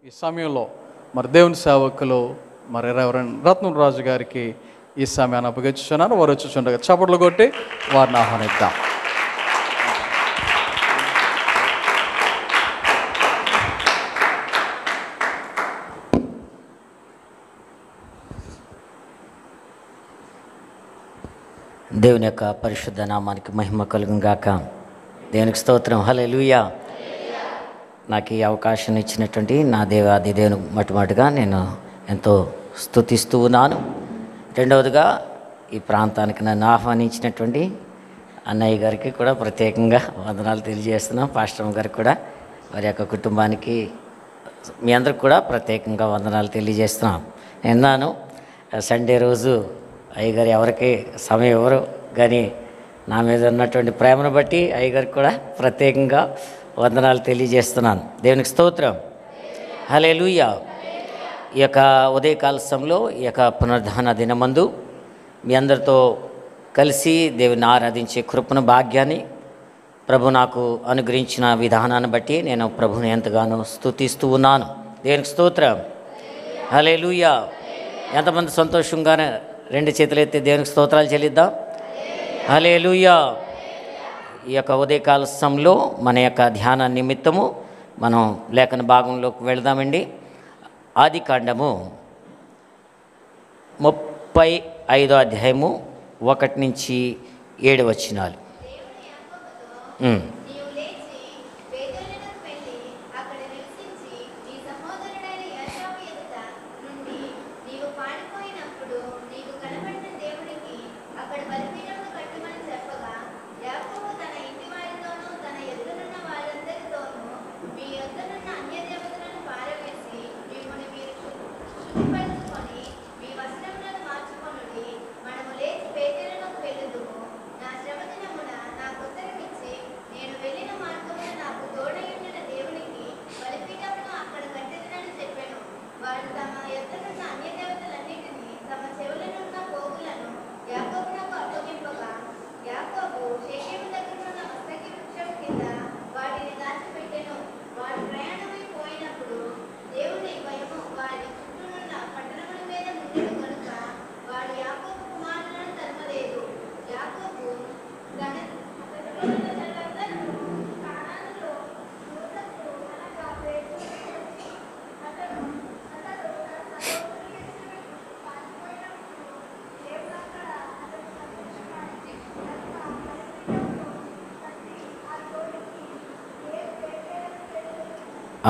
ఈ సమయంలో మరి దేవుని సేవకులు మరి రెవరెండ్ రత్నం రాజు గారికి ఈ సమయాన్ని అప్పగించుచున్నాను. వారు వచ్చుచుండగా చప్పట్లు కొట్టి వారిని ఆహ్వానిద్దాం. దేవుని యొక్క పరిశుద్ధ నామానికి మహిమ కలుగును గాక. దేవునికి స్తోత్రం. హల్లెలూయా. నాకు ఈ అవకాశం ఇచ్చినటువంటి నా దేవాది దేవుని మటుమాటుగా నేను ఎంతో స్తుతిస్తూ ఉన్నాను. రెండవదిగా ఈ ప్రాంతానికి నన్ను ఆహ్వానించినటువంటి అన్నయ్య గారికి కూడా ప్రత్యేకంగా వందనాలు తెలియజేస్తున్నాం. పాస్టర్ గారికి కూడా, వారి యొక్క కుటుంబానికి, మీ అందరికి కూడా ప్రత్యేకంగా వందనాలు తెలియజేస్తున్నాం. విన్నాను సండే రోజు అయ్యగారు ఎవరికి సమయం ఎవరు కానీ నా మీద ఉన్నటువంటి ప్రేమను బట్టి అయ్యగారికి కూడా ప్రత్యేకంగా వందనాలు తెలియజేస్తున్నాను. దేవునికి స్తోత్రం. హల్లెలూయా. ఈ యొక్క ఉదయకాల సమయంలో ఈ యొక్క పునరుద్ధాన దినమందు మీ అందరితో కలిసి దేవుని ఆరాధించే కృపను భాగ్యాన్ని ప్రభు నాకు అనుగ్రహించిన విధానాన్ని బట్టి నేను ప్రభుని ఎంతగానో స్తుతిస్తూ ఉన్నాను. దేవునికి స్తోత్రం. హల్లెలూయా. ఎంతమంది సంతోషంగానే రెండు చేతులు ఎత్తి దేవునికి స్తోత్రాలు చెల్లిద్దాం. హల్లెలూయా. ఈ యొక్క ఉదయకాల సమయంలో మన యొక్క ధ్యాన నిమిత్తము మనం లేఖన భాగంలోకి వెళదామండి. ఆదికాండము 35వ అధ్యాయము 1 నుంచి 7 వచనాలు.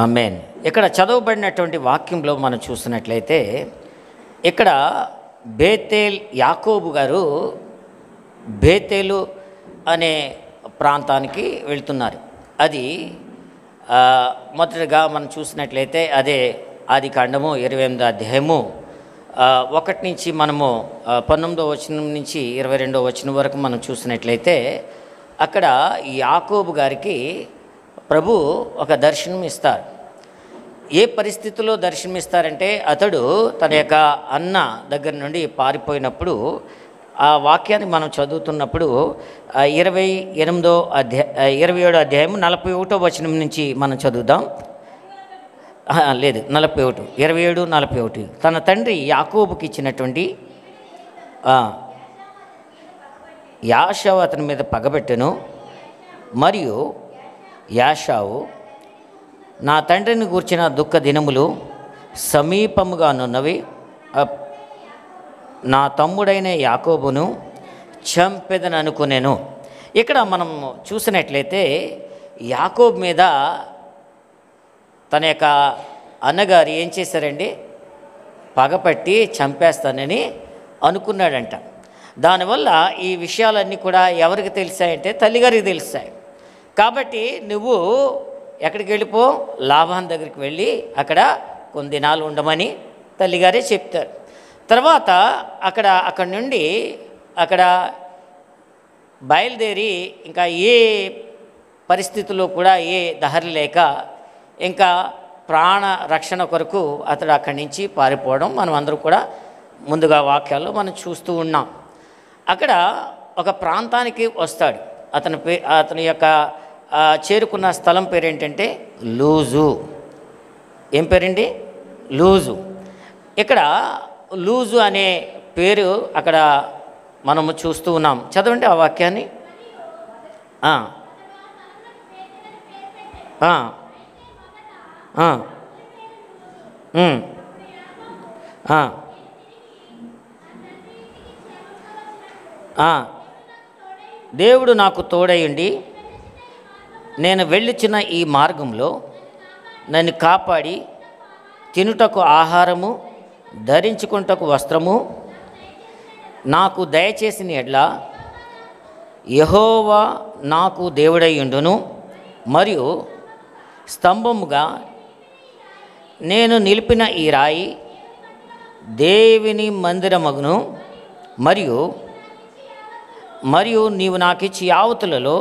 ఆమేన్. ఇక్కడ చదవబడినటువంటి వాక్యంలో మనం చూసినట్లయితే ఇక్కడ బేతేల్, యాకోబు గారు బేతేలు అనే ప్రాంతానికి వెళ్తున్నారు. అది మొదటిగా మనం చూసినట్లయితే అదే ఆదికాండము 28వ అధ్యాయము 1 నుంచి మనము 19వ వచనం నుంచి 22వ వచనం వరకు మనం చూసినట్లయితే అక్కడ యాకోబు గారికి ప్రభు ఒక దర్శనం ఇస్తారు. ఏ పరిస్థితిలో దర్శనం ఇస్తారంటే అతడు తన యొక్క అన్న దగ్గర నుండి పారిపోయినప్పుడు ఆ వాక్యాన్ని మనం చదువుతున్నప్పుడు 27వ అధ్యాయం 41వ వచనం నుంచి మనం చదువుదాం. లేదు, 41, 27, 41. తన తండ్రి యాకోబుకి ఇచ్చినటువంటి యాషావు అతని మీద పగబెట్టెను, మరియు యాషావు నా తండ్రిని గూర్చిన దుఃఖ దినములు సమీపముగానున్నవి, నా తమ్ముడైన యాకోబును చంపెదను అనుకునేను. ఇక్కడ మనం చూసినట్లయితే యాకోబు మీద తన యొక్క అన్నగారు ఏం చేశారండి, పగపట్టి చంపేస్తానని అనుకున్నాడంట. దానివల్ల ఈ విషయాలన్నీ కూడా ఎవరికి తెలిసాయంటే తల్లిగారికి తెలిసాయి. కాబట్టి నువ్వు ఎక్కడికి వెళ్ళిపో, లాభాన్ దగ్గరికి వెళ్ళి అక్కడ కొన్ని దినాలు ఉండమని తల్లిగారే చెప్తారు. తర్వాత అక్కడి నుండి అక్కడ బయలుదేరి ఇంకా ఏ పరిస్థితుల్లో కూడా ఏ దారి లేక ఇంకా ప్రాణ రక్షణ కొరకు అతడు అక్కడి నుంచి పారిపోవడం మనం అందరూ కూడా ముందుగా వాక్యాల్లో మనం చూస్తూ ఉన్నాం. అక్కడ ఒక ప్రాంతానికి వస్తాడు. అతని యొక్క చేరుకున్న స్థలం పేరు ఏంటంటే లూజు. ఏం పేరండి? లూజు. ఇక్కడ లూజు అనే పేరు అక్కడ మనము చూస్తూ ఉన్నాం. చదవండి ఆ వాక్యాన్ని. ఆ, ఆ, ఆ, ఆ, ఆ. దేవుడు నాకు తోడయుండి నేను వెళ్ళుచున్న ఈ మార్గంలో నన్ను కాపాడి తినుటకు ఆహారము, ధరించుకుంటకు వస్త్రము నాకు దయచేసిన ఎడ్ల యెహోవా నాకు దేవుడయ్యుండును. మరియు స్తంభముగా నేను నిలిపిన ఈ రాయి దేవుని మందిరమగును. మరియు నీవు నాకిచ్చి యావతులలో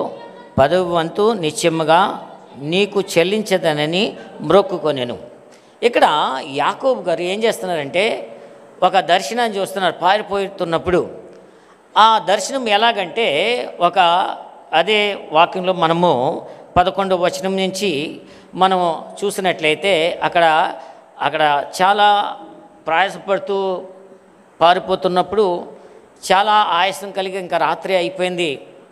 10వ వంతు నిశ్చయముగా నీకు చెల్లించదనని మ్రొక్కుకొనెను. ఇక్కడ యాకోబు గారు ఏం చేస్తున్నారంటే ఒక దర్శనాన్ని చూస్తున్నారు పారిపోతున్నప్పుడు. ఆ దర్శనం ఎలాగంటే అదే వాక్యంలో మనము 11వ వచనం నుంచి మనము చూసినట్లయితే అక్కడ చాలా ప్రయాసపడుతూ పారిపోతున్నప్పుడు చాలా ఆయాసం కలిగి ఇంకా రాత్రి అయిపోయింది.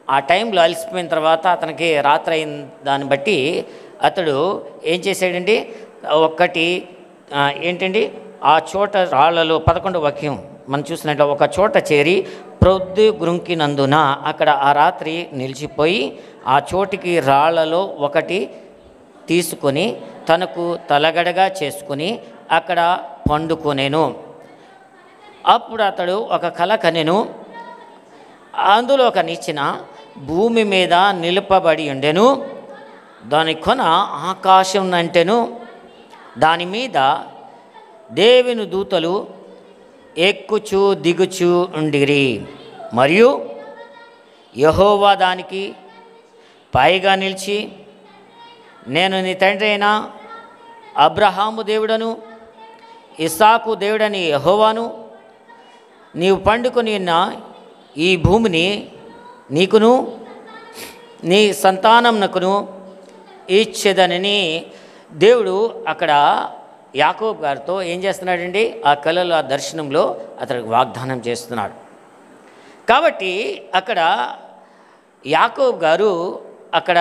ఆ టైంలో అలసిపోయిన తర్వాత అతనికి రాత్రి అయిన దాన్ని బట్టి అతడు ఏం చేశాడండి, ఏంటండి ఆ చోట రాళ్లలో 11వ వాక్యం మనం చూసినట్లు ఒక చోట చేరి ప్రొద్దు గ్రుంకినందున అక్కడ ఆ రాత్రి నిలిచిపోయి ఆ చోటికి రాళ్లలో ఒకటి తీసుకొని తనకు తలగడగా చేసుకుని అక్కడ పండుకొనెను. అప్పుడు అతడు ఒక కల కనెను. అందులో ఒక నిచ్చెన భూమి మీద నిలుపబడి ఉండెను. దాని కొన ఆకాశం నంటెను. దాని మీద దేవుని దూతలు ఎక్కుచూ దిగుచూ ఉండిరి. మరియు యెహోవా దానికి పైగా నిలిచి, నేను నీ తండ్రి అయిన అబ్రహాము దేవుడను ఇస్సాకు దేవుడని యెహోవాను, నీవు పండుకొని ఉన్న ఈ భూమిని నీకును నీ సంతానమునకును ఇచ్చేదనని దేవుడు అక్కడ యాకోబు గారితో ఏం చేస్తున్నాడండి, ఆ కలలో ఆ దర్శనంలో అతనికి వాగ్దానం చేస్తున్నాడు. కాబట్టి అక్కడ యాకోబు గారు అక్కడ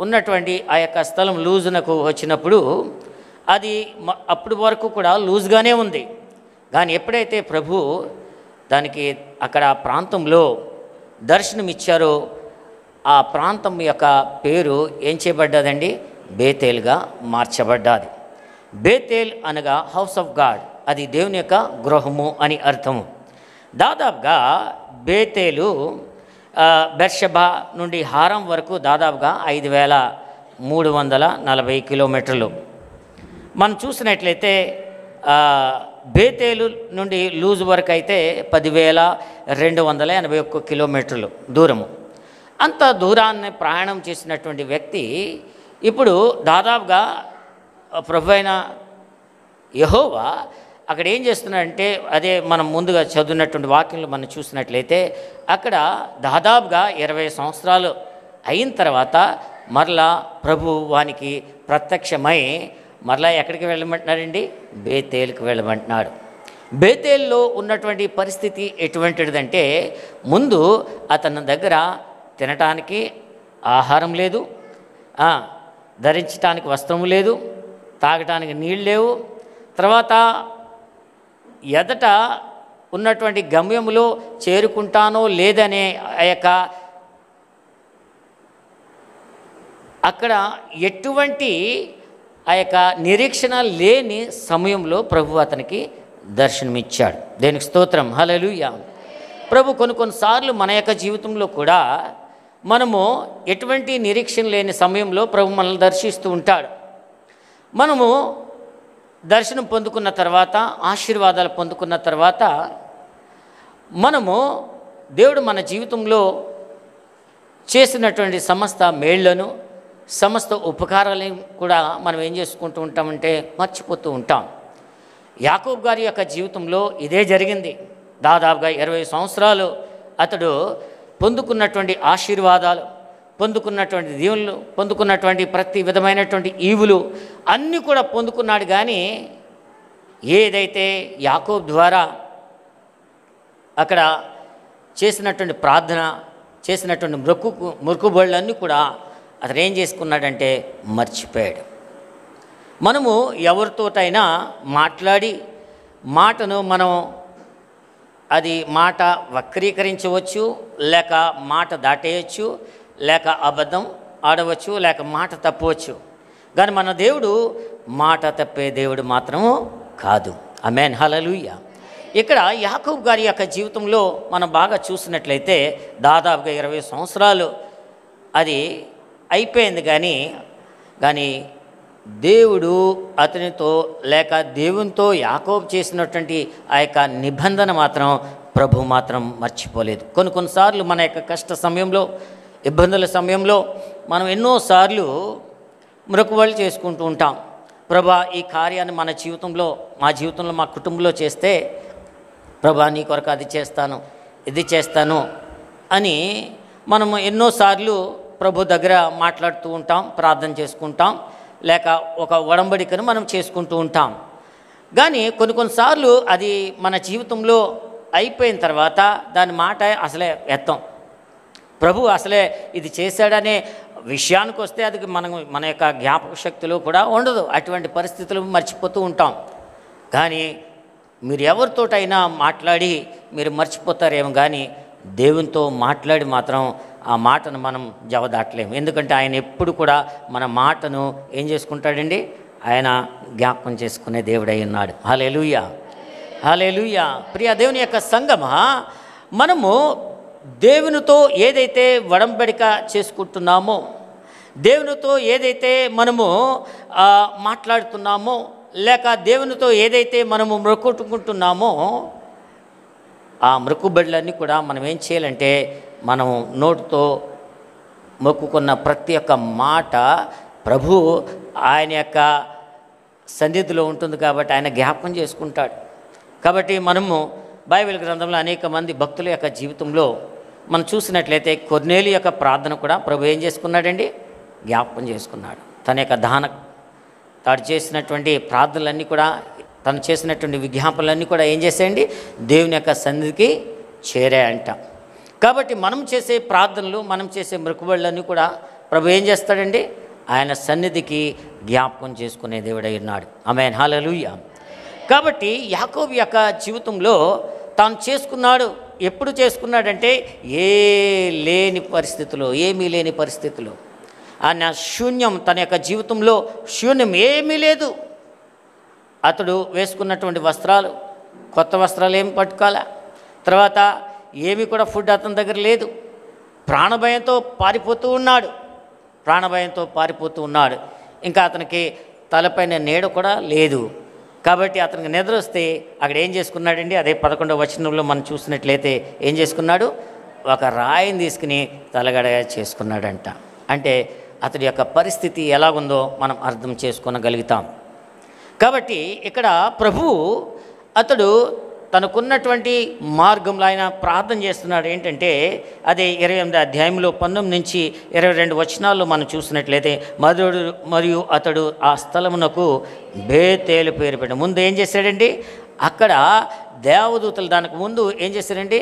ఉన్నటువంటి ఆ యొక్క స్థలం లూజునకు వచ్చినప్పుడు అది అప్పటి వరకు కూడా లూజ్గానే ఉంది. కానీ ఎప్పుడైతే ప్రభు దానికి అక్కడ ప్రాంతంలో దర్శనం ఇచ్చారో ఆ ప్రాంతం యొక్క పేరు ఏం చేయబడ్డదండి, బేతేల్గా మార్చబడ్డది. బేతేల్ అనగా హౌస్ ఆఫ్ గాడ్, అది దేవుని యొక్క గృహము అని అర్థము. దాదాపుగా బేతేలు బెర్షెబా నుండి హారం వరకు దాదాపుగా 5340 కిలోమీటర్లు. మనం చూసినట్లయితే బేతేలు నుండి లూజ్ వరకు అయితే 10,281 కిలోమీటర్లు దూరము. అంత దూరాన్ని ప్రయాణం చేసినటువంటి వ్యక్తి ఇప్పుడు దాదాపుగా ప్రభు అయిన యెహోవా అక్కడ ఏం చేస్తున్నాడంటే, అదే మనం ముందుగా చదివినటువంటి వాక్యంలో మనం చూసినట్లయితే అక్కడ దాదాపుగా 20 సంవత్సరాలు అయిన తర్వాత మరలా ప్రభు వానికి ప్రత్యక్షమై మరలా ఎక్కడికి వెళ్ళమంటున్నారండి, బేతేలుకి వెళ్ళమంటున్నాడు. బేతేల్లో ఉన్నటువంటి పరిస్థితి ఎటువంటిదంటే, ముందు అతని దగ్గర తినటానికి ఆహారం లేదు, ధరించటానికి వస్త్రం లేదు, తాగటానికి నీళ్ళు లేవు. తర్వాత ఎదట ఉన్నటువంటి గమ్యములో చేరుకుంటానో లేదనే ఆ యొక్క అక్కడ ఎటువంటి ఆ యొక్క నిరీక్షణ లేని సమయంలో ప్రభు అతనికి దర్శనమిచ్చాడు. దేనికి స్తోత్రం, హల్లెలూయా. ప్రభు కొన్నిసార్లు మన యొక్క జీవితంలో కూడా మనము ఎటువంటి నిరీక్షణ లేని సమయంలో ప్రభు మనల్ని దర్శిస్తూ ఉంటాడు. మనము దర్శనం పొందుకున్న తర్వాత, ఆశీర్వాదాలు పొందుకున్న తర్వాత మనము దేవుడు మన జీవితంలో చేసినటువంటి సమస్త మేళ్లను, సమస్త ఉపకారాలను కూడా మనం ఏం చేసుకుంటూ ఉంటామంటే మర్చిపోతూ ఉంటాం. యాకోబు గారి యొక్క జీవితంలో ఇదే జరిగింది. దాదాపుగా 20 సంవత్సరాలు అతడు పొందుకున్నటువంటి ఆశీర్వాదాలు, పొందుకున్నటువంటి దీవులు, పొందుకున్నటువంటి ప్రతి విధమైనటువంటి ఈవులు అన్నీ కూడా పొందుకున్నాడు. కానీ ఏదైతే యాకోబు ద్వారా అక్కడ చేసినటువంటి ప్రార్థన, చేసినటువంటి మొక్కుబడులన్నీ కూడా అతను ఏం చేసుకున్నాడంటే మర్చిపోయాడు. మనము ఎవరితోటైనా మాట్లాడి మాటను మనం అది మాట వక్రీకరించవచ్చు, లేక మాట దాటేయచ్చు, లేక అబద్ధం ఆడవచ్చు, లేక మాట తప్పవచ్చు. కానీ మన దేవుడు మాట తప్పే దేవుడు మాత్రము కాదు. ఆమేన్, హల్లెలూయా. ఇక్కడ యాకోబు గారి యొక్క జీవితంలో మనం బాగా చూసినట్లయితే దాదాపుగా 20 సంవత్సరాలు అది అయిపోయింది. కానీ దేవుడు అతనితో లేక దేవునితో యాకోబు చేసినటువంటి ఆ యొక్క నిబంధన మాత్రం ప్రభు మాత్రం మర్చిపోలేదు. కొన్నిసార్లు మన యొక్క కష్ట సమయంలో, ఇబ్బందుల సమయంలో మనం ఎన్నోసార్లు మొక్కుబడులు చేసుకుంటూ ఉంటాం. ప్రభా, ఈ కార్యాన్ని మన జీవితంలో, మా జీవితంలో, మా కుటుంబంలో చేస్తే ప్రభా నీ కొరకు అది చేస్తాను, ఇది చేస్తాను అని మనము ఎన్నోసార్లు ప్రభు దగ్గర మాట్లాడుతూ ఉంటాం, ప్రార్థన చేసుకుంటాం, లేక ఒక ఒడంబడికను మనం చేసుకుంటూ ఉంటాం. కానీ కొన్నిసార్లు అది మన జీవితంలో అయిపోయిన తర్వాత దాని మాట అసలే ఎత్తాం. ప్రభు అసలే ఇది చేశాడనే విషయానికి వస్తే అది మన యొక్క జ్ఞాపక శక్తిలో కూడా ఉండదు. అటువంటి పరిస్థితులు మర్చిపోతూ ఉంటాం. కానీ మీరు ఎవరితోటైనా మాట్లాడి మీరు మర్చిపోతారేమో, కానీ దేవునితో మాట్లాడి మాత్రం ఆ మాటను మనం జవదాటలేము. ఎందుకంటే ఆయన ఎప్పుడు కూడా మన మాటను ఏం చేసుకుంటాడండి, ఆయన జ్ఞాపకం చేసుకునే దేవుడై ఉన్నాడు. హల్లెలూయా, హల్లెలూయా. ప్రియ దేవుని యొక్క సంగమా, మనము దేవునితో ఏదైతే ఒడంబడిక చేసుకుంటున్నామో, దేవునితో ఏదైతే మనము మాట్లాడుతున్నామో, లేక దేవునితో ఏదైతే మనము మొక్కుకుంటున్నామో, ఆ మొక్కుబడులన్నీ కూడా మనం ఏం చేయాలంటే, మనం నోటితో మొక్కుకున్న ప్రతి ఒక్క మాట ప్రభు ఆయన యొక్క సన్నిధిలో ఉంటుంది కాబట్టి ఆయన జ్ఞాపకం చేసుకుంటాడు. కాబట్టి మనము బైబిల్ గ్రంథంలో అనేక మంది భక్తుల యొక్క జీవితంలో మనం చూసినట్లయితే కొర్నేలి యొక్క ప్రార్థన కూడా ప్రభు ఏం చేసుకున్నాడండి, జ్ఞాపకం చేసుకున్నాడు. తన యొక్క తాను చేసినటువంటి ప్రార్థనలన్నీ కూడా, తను చేసినటువంటి విజ్ఞాపనలన్నీ కూడా ఏం చేసేయండి, దేవుని యొక్క సన్నిధికి చేరాయంట. కాబట్టి మనం చేసే ప్రార్థనలు, మనం చేసే మొక్కుబడులన్నీ కూడా ప్రభు ఏం చేస్తాడండి, ఆయన సన్నిధికి జ్ఞాపకం చేసుకునే దేవుడై ఉన్నాడు. ఆమేన్, హల్లెలూయా. కాబట్టి యాకోబు యొక్క జీవితంలో తాను చేసుకున్నాడు. ఎప్పుడు చేసుకున్నాడంటే ఏమీ లేని పరిస్థితులు, ఆయన శూన్యం, తన యొక్క జీవితంలో శూన్యం ఏమీ లేదు. అతడు వేసుకున్నటువంటి వస్త్రాలు, కొత్త వస్త్రాలు ఏమి పట్టుకోలే, తర్వాత ఏమీ కూడా ఫుడ్ అతని దగ్గర లేదు. ప్రాణభయంతో పారిపోతూ ఉన్నాడు. ఇంకా అతనికి తలపైన నీడ కూడా లేదు. కాబట్టి అతనికి నిద్ర వస్తే అక్కడ ఏం చేసుకున్నాడండి, అదే 11వ వచనంలో మనం చూసినట్లయితే ఏం చేసుకున్నాడు, ఒక రాయిని తీసుకుని తలగడ చేసుకున్నాడంట. అంటే అతడి యొక్క పరిస్థితి ఎలాగుందో మనం అర్థం చేసుకోగలుగుతాం. కాబట్టి ఇక్కడ ప్రభువు అతడు తనకున్నటువంటి మార్గంలో ఆయన ప్రార్థన చేస్తున్నాడు. ఏంటంటే అదే 28వ అధ్యాయంలో 19 నుంచి 22 వచనాల్లో మనం చూసినట్లయితే, మరియు అతడు ఆ స్థలమునకు బేతేలు పేరు పెట్టాడు. ముందు ఏం చేశాడండి, అక్కడ దేవదూతలు, దానికి ముందు ఏం చేశారండి,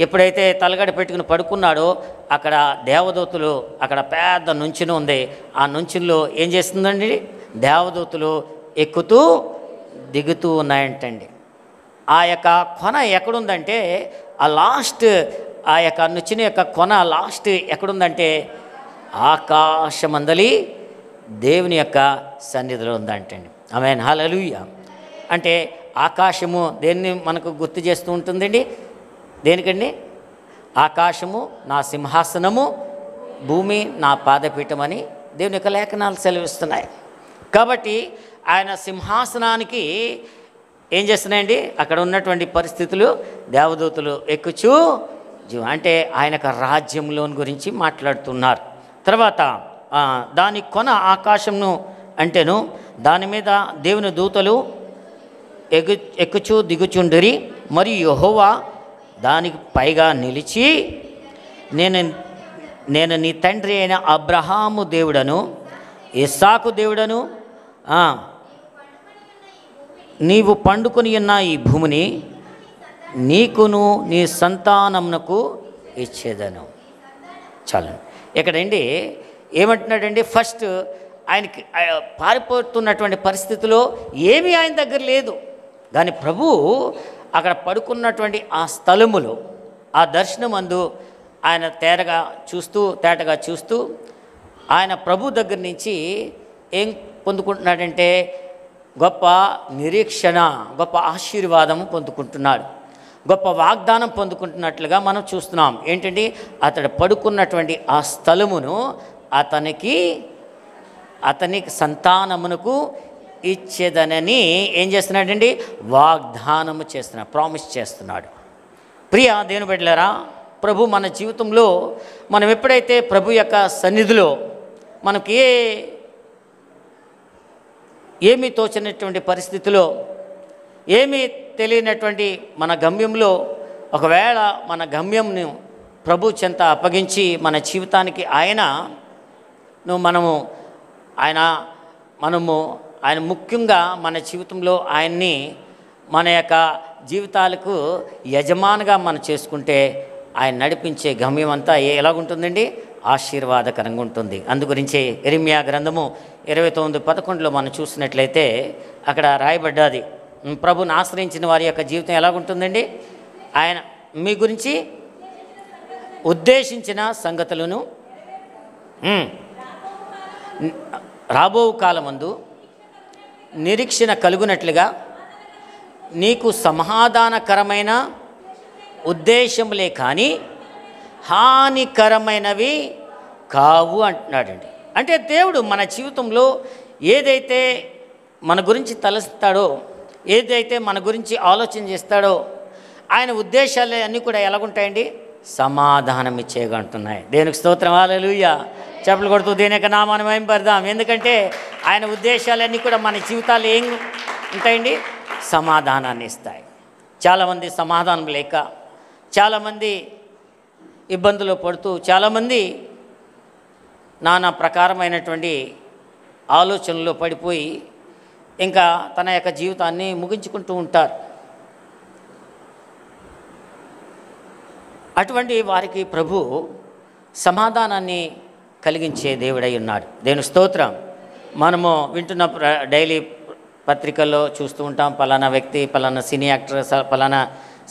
ఎప్పుడైతే తలగడ పెట్టుకుని పడుకున్నాడో అక్కడ దేవదూతలు, అక్కడ పెద్ద నుంచుని ఉంది. ఆ నుంచుల్లో ఏం చేస్తుందండి, దేవదూతలు ఎక్కుతూ దిగుతూ ఉన్నాయంటండి. ఆ యొక్క కొన ఎక్కడుందంటే, ఆ యొక్క నుచ్చిన యొక్క కొన లాస్ట్ ఎక్కడుందంటే ఆకాశమందలి దేవుని యొక్క సన్నిధిలో ఉందంటండి. ఆమేన్, హల్లెలూయా. అంటే ఆకాశము దేన్ని మనకు గుర్తు చేస్తూ ఉంటుందండి, దేనికండి, ఆకాశము నా సింహాసనము, భూమి నా పాదపీఠం అని దేవుని యొక్క లేఖనాలు సెలవిస్తున్నాయి. కాబట్టి ఆయన సింహాసనానికి ఏం చేస్తున్నాయండి, అక్కడ ఉన్నటువంటి పరిస్థితులు దేవదూతలు ఎక్కుచూ అంటే ఆయన యొక్క రాజ్యంలోని గురించి మాట్లాడుతున్నారు. తర్వాత దాని కొన ఆకాశంను అంటేను, దాని మీద దేవుని దూతలు ఎక్కుచూ దిగుచుండిరి. మరియు యెహోవా దానికి పైగా నిలిచి నేను నీ తండ్రి అయిన అబ్రహాము దేవుడను, ఇస్సాకు దేవుడను, నీవు పండుకొని ఉన్న ఈ భూమిని నీకును నీ సంతానమునకు ఇచ్చేదను. చాలు. ఇక్కడండి ఏమంటున్నాడండి, ఫస్ట్ ఆయనకి పారిపోతున్నటువంటి పరిస్థితిలో ఏమీ ఆయన దగ్గర లేదు. కానీ ప్రభు అక్కడ పడుకున్నటువంటి ఆ స్థలములో ఆ దర్శనమందు ఆయన తేటగా చూస్తూ ఆయన ప్రభు దగ్గర నుంచి ఏం పొందుకుంటున్నాడంటే గొప్ప నిరీక్షణ, గొప్ప ఆశీర్వాదం పొందుకుంటున్నాడు, గొప్ప వాగ్దానం పొందుకుంటున్నట్లుగా మనం చూస్తున్నాం. ఏంటంటే అతడు పడుకున్నటువంటి ఆ స్థలమును అతని సంతానమునకు ఇచ్చేదనని ఏం చేస్తున్నాడండి, వాగ్దానము చేస్తున్నాడు, ప్రామిస్ చేస్తున్నాడు. ప్రియ దేవుని బిడ్డలారా, ప్రభు మన జీవితంలో మనం ఎప్పుడైతే ప్రభు యొక్క సన్నిధిలో మనకి ఏమీ తోచనటువంటి పరిస్థితిలో, ఏమీ తెలియనటువంటి మన గమ్యంలో, ఒకవేళ మన గమ్యంను ప్రభు చెంత అప్పగించి మన జీవితానికి ఆయన ముఖ్యంగా మన జీవితంలో ఆయన్ని మన యొక్క జీవితాలకు యజమానిగా మనం చేసుకుంటే ఆయన నడిపించే గమ్యం అంతా ఎలాగుంటుందండి, ఆశీర్వాదకరంగా ఉంటుంది. అందుగురించి యెరెమయా గ్రంథము 29:11 మనం చూసినట్లయితే అక్కడ రాయబడ్డది, ప్రభుని ఆశ్రయించిన వారి యొక్క జీవితం ఎలాగుంటుందండి, ఆయన మీ గురించి ఉద్దేశించిన సంగతులను రాబో కాలమందు నిరీక్షణ కలుగునట్లుగా నీకు సమాధానకరమైన ఉద్దేశములే కానీ హానికరమైనవి కావు అంటున్నాడండి. అంటే దేవుడు మన జీవితంలో ఏదైతే మన గురించి తలస్తాడో, ఏదైతే మన గురించి ఆలోచన చేస్తాడో, ఆయన ఉద్దేశాలు అన్నీ కూడా ఎలాగుంటాయండి, సమాధానం ఇచ్చేగా ఉంటున్నాయి. దేవునికి స్తోత్రం, హల్లెలూయా. చెప్పులు కొడుతూ దేని యొక్క నామాన్ని మహిమపడదాం. ఎందుకంటే ఆయన ఉద్దేశాలన్నీ కూడా మన జీవితాలు ఏం ఉంటాయండి, సమాధానాన్ని ఇస్తాయి. చాలామంది సమాధానం లేక, చాలామంది ఇబ్బందులు పడుతూ, చాలామంది నానా ప్రకారమైనటువంటి ఆలోచనలో పడిపోయి ఇంకా తన యొక్క జీవితాన్ని ముగించుకుంటూ ఉంటారు. అటువంటి వారికి ప్రభు సమాధానాన్ని కలిగించే దేవుడై ఉన్నాడు. దేవుని స్తోత్రం. మనము వింటున్న డైలీ పత్రికల్లో చూస్తూ ఉంటాం, పలానా వ్యక్తి, పలానా సినీ యాక్టర్, పలానా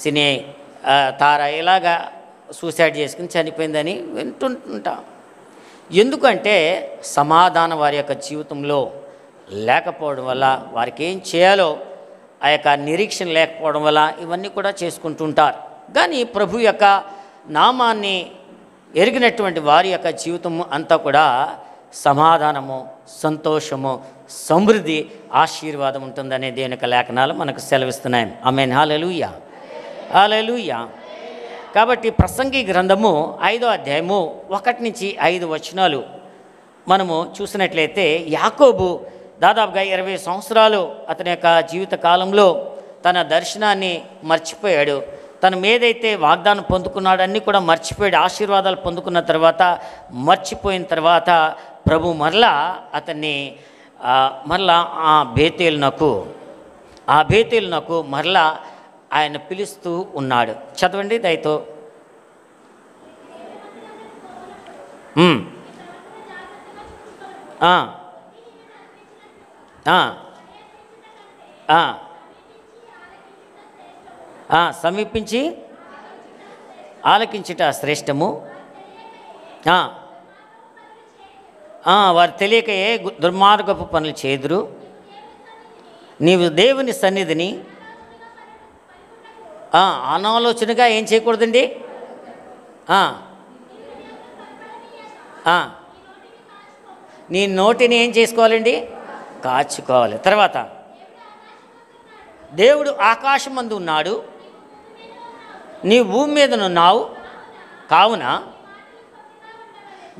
సినీ తార ఇలాగా సూసైడ్ చేసుకుని చనిపోయిందని వింటుంటాం. ఎందుకంటే సమాధానం వారి యొక్క జీవితంలో లేకపోవడం వల్ల, వారికి ఏం చేయాలో ఆ యొక్క నిరీక్షణ లేకపోవడం వల్ల ఇవన్నీ కూడా చేసుకుంటుంటారు. కానీ ప్రభు యొక్క నామాన్ని ఎరిగినటువంటి వారి యొక్క జీవితం అంతా కూడా సమాధానము, సంతోషము, సమృద్ధి, ఆశీర్వాదం ఉంటుందనే దేవుని యొక్క లేఖనాలు మనకు సెలవిస్తున్నాయి. ఆమేన్, హల్లెలూయా, హల్లెలూయా. కాబట్టి ప్రసంగి గ్రంథము 5వ అధ్యాయము 1-5 వచనాలు మనము చూసినట్లయితే, యాకోబు దాదాపుగా 20 సంవత్సరాలు అతని యొక్క జీవిత కాలంలో తన దర్శనాన్ని మర్చిపోయాడు. తను ఏదైతే వాగ్దానం పొందుకున్నాడో అన్నీ కూడా మర్చిపోయాడు. ఆశీర్వాదాలు పొందుకున్న తర్వాత, మర్చిపోయిన తర్వాత ప్రభు మరలా అతన్ని ఆ బేతేలునకు మరలా ఆయన పిలుస్తూ ఉన్నాడు. చదవండి దయతో. సమీపించి ఆలకించుట శ్రేష్టము, వారు తెలియక ఏ దుర్మార్గపు పనులు చేదురు. నీవు దేవుని సన్నిధిని అనాలోచనగా ఏం చేయకూడదండి, నీ నోటిని ఏం చేసుకోవాలండి, కాచుకోవాలి. తర్వాత దేవుడు ఆకాశమందు ఉన్నాడు, నీ భూమి మీద ఉన్నావు, కావున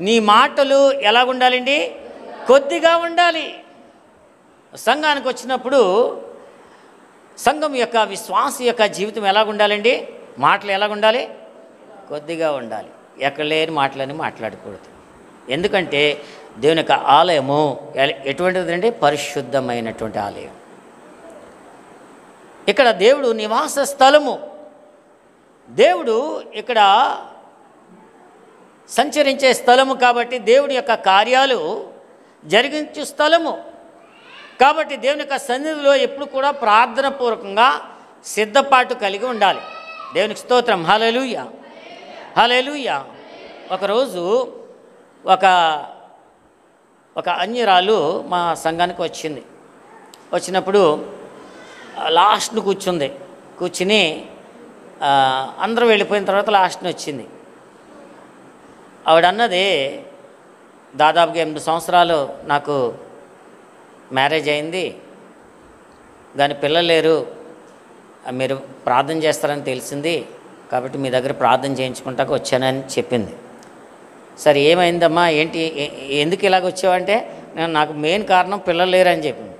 నీ మాటలు ఎలాగుండాలండి, కొద్దిగా ఉండాలి. సంఘానికి వచ్చినప్పుడు సంఘం యొక్క విశ్వాస యొక్క జీవితం ఎలాగుండాలండి, మాటలు ఎలాగుండాలి, కొద్దిగా ఉండాలి. ఎక్కడ లేని మాటలని మాట్లాడకూడదు. ఎందుకంటే దేవుని యొక్క ఆలయము ఎటువంటిది అంటే పరిశుద్ధమైనటువంటి ఆలయం. ఇక్కడ దేవుడు నివాస స్థలము, దేవుడు ఇక్కడ సంచరించే స్థలము, కాబట్టి దేవుడి యొక్క కార్యాలు జరిగించు స్థలము. కాబట్టి దేవుని యొక్క సన్నిధిలో ఎప్పుడు కూడా ప్రార్థన పూర్వకంగా సిద్ధపాటు కలిగి ఉండాలి. దేవునికి స్తోత్రం. హల్లెలూయా, హల్లెలూయా. ఒకరోజు ఒక అన్యురాలు మా సంఘానికి వచ్చింది. వచ్చినప్పుడు లాస్ట్ను కూర్చుని అందరూ వెళ్ళిపోయిన తర్వాత లాస్ట్ని వచ్చింది. ఆవిడ అన్నది, దాదాపుగా 8 సంవత్సరాలు నాకు మ్యారేజ్ అయింది, కానీ పిల్లలు లేరు, మీరు ప్రార్థన చేస్తారని తెలిసింది, కాబట్టి మీ దగ్గర ప్రార్థన చేయించుకుంటాక వచ్చానని చెప్పింది. సరే ఏమైందమ్మా, ఏంటి, ఎందుకు ఇలాగ వచ్చావంటే, నాకు మెయిన్ కారణం పిల్లలు లేరని చెప్పింది.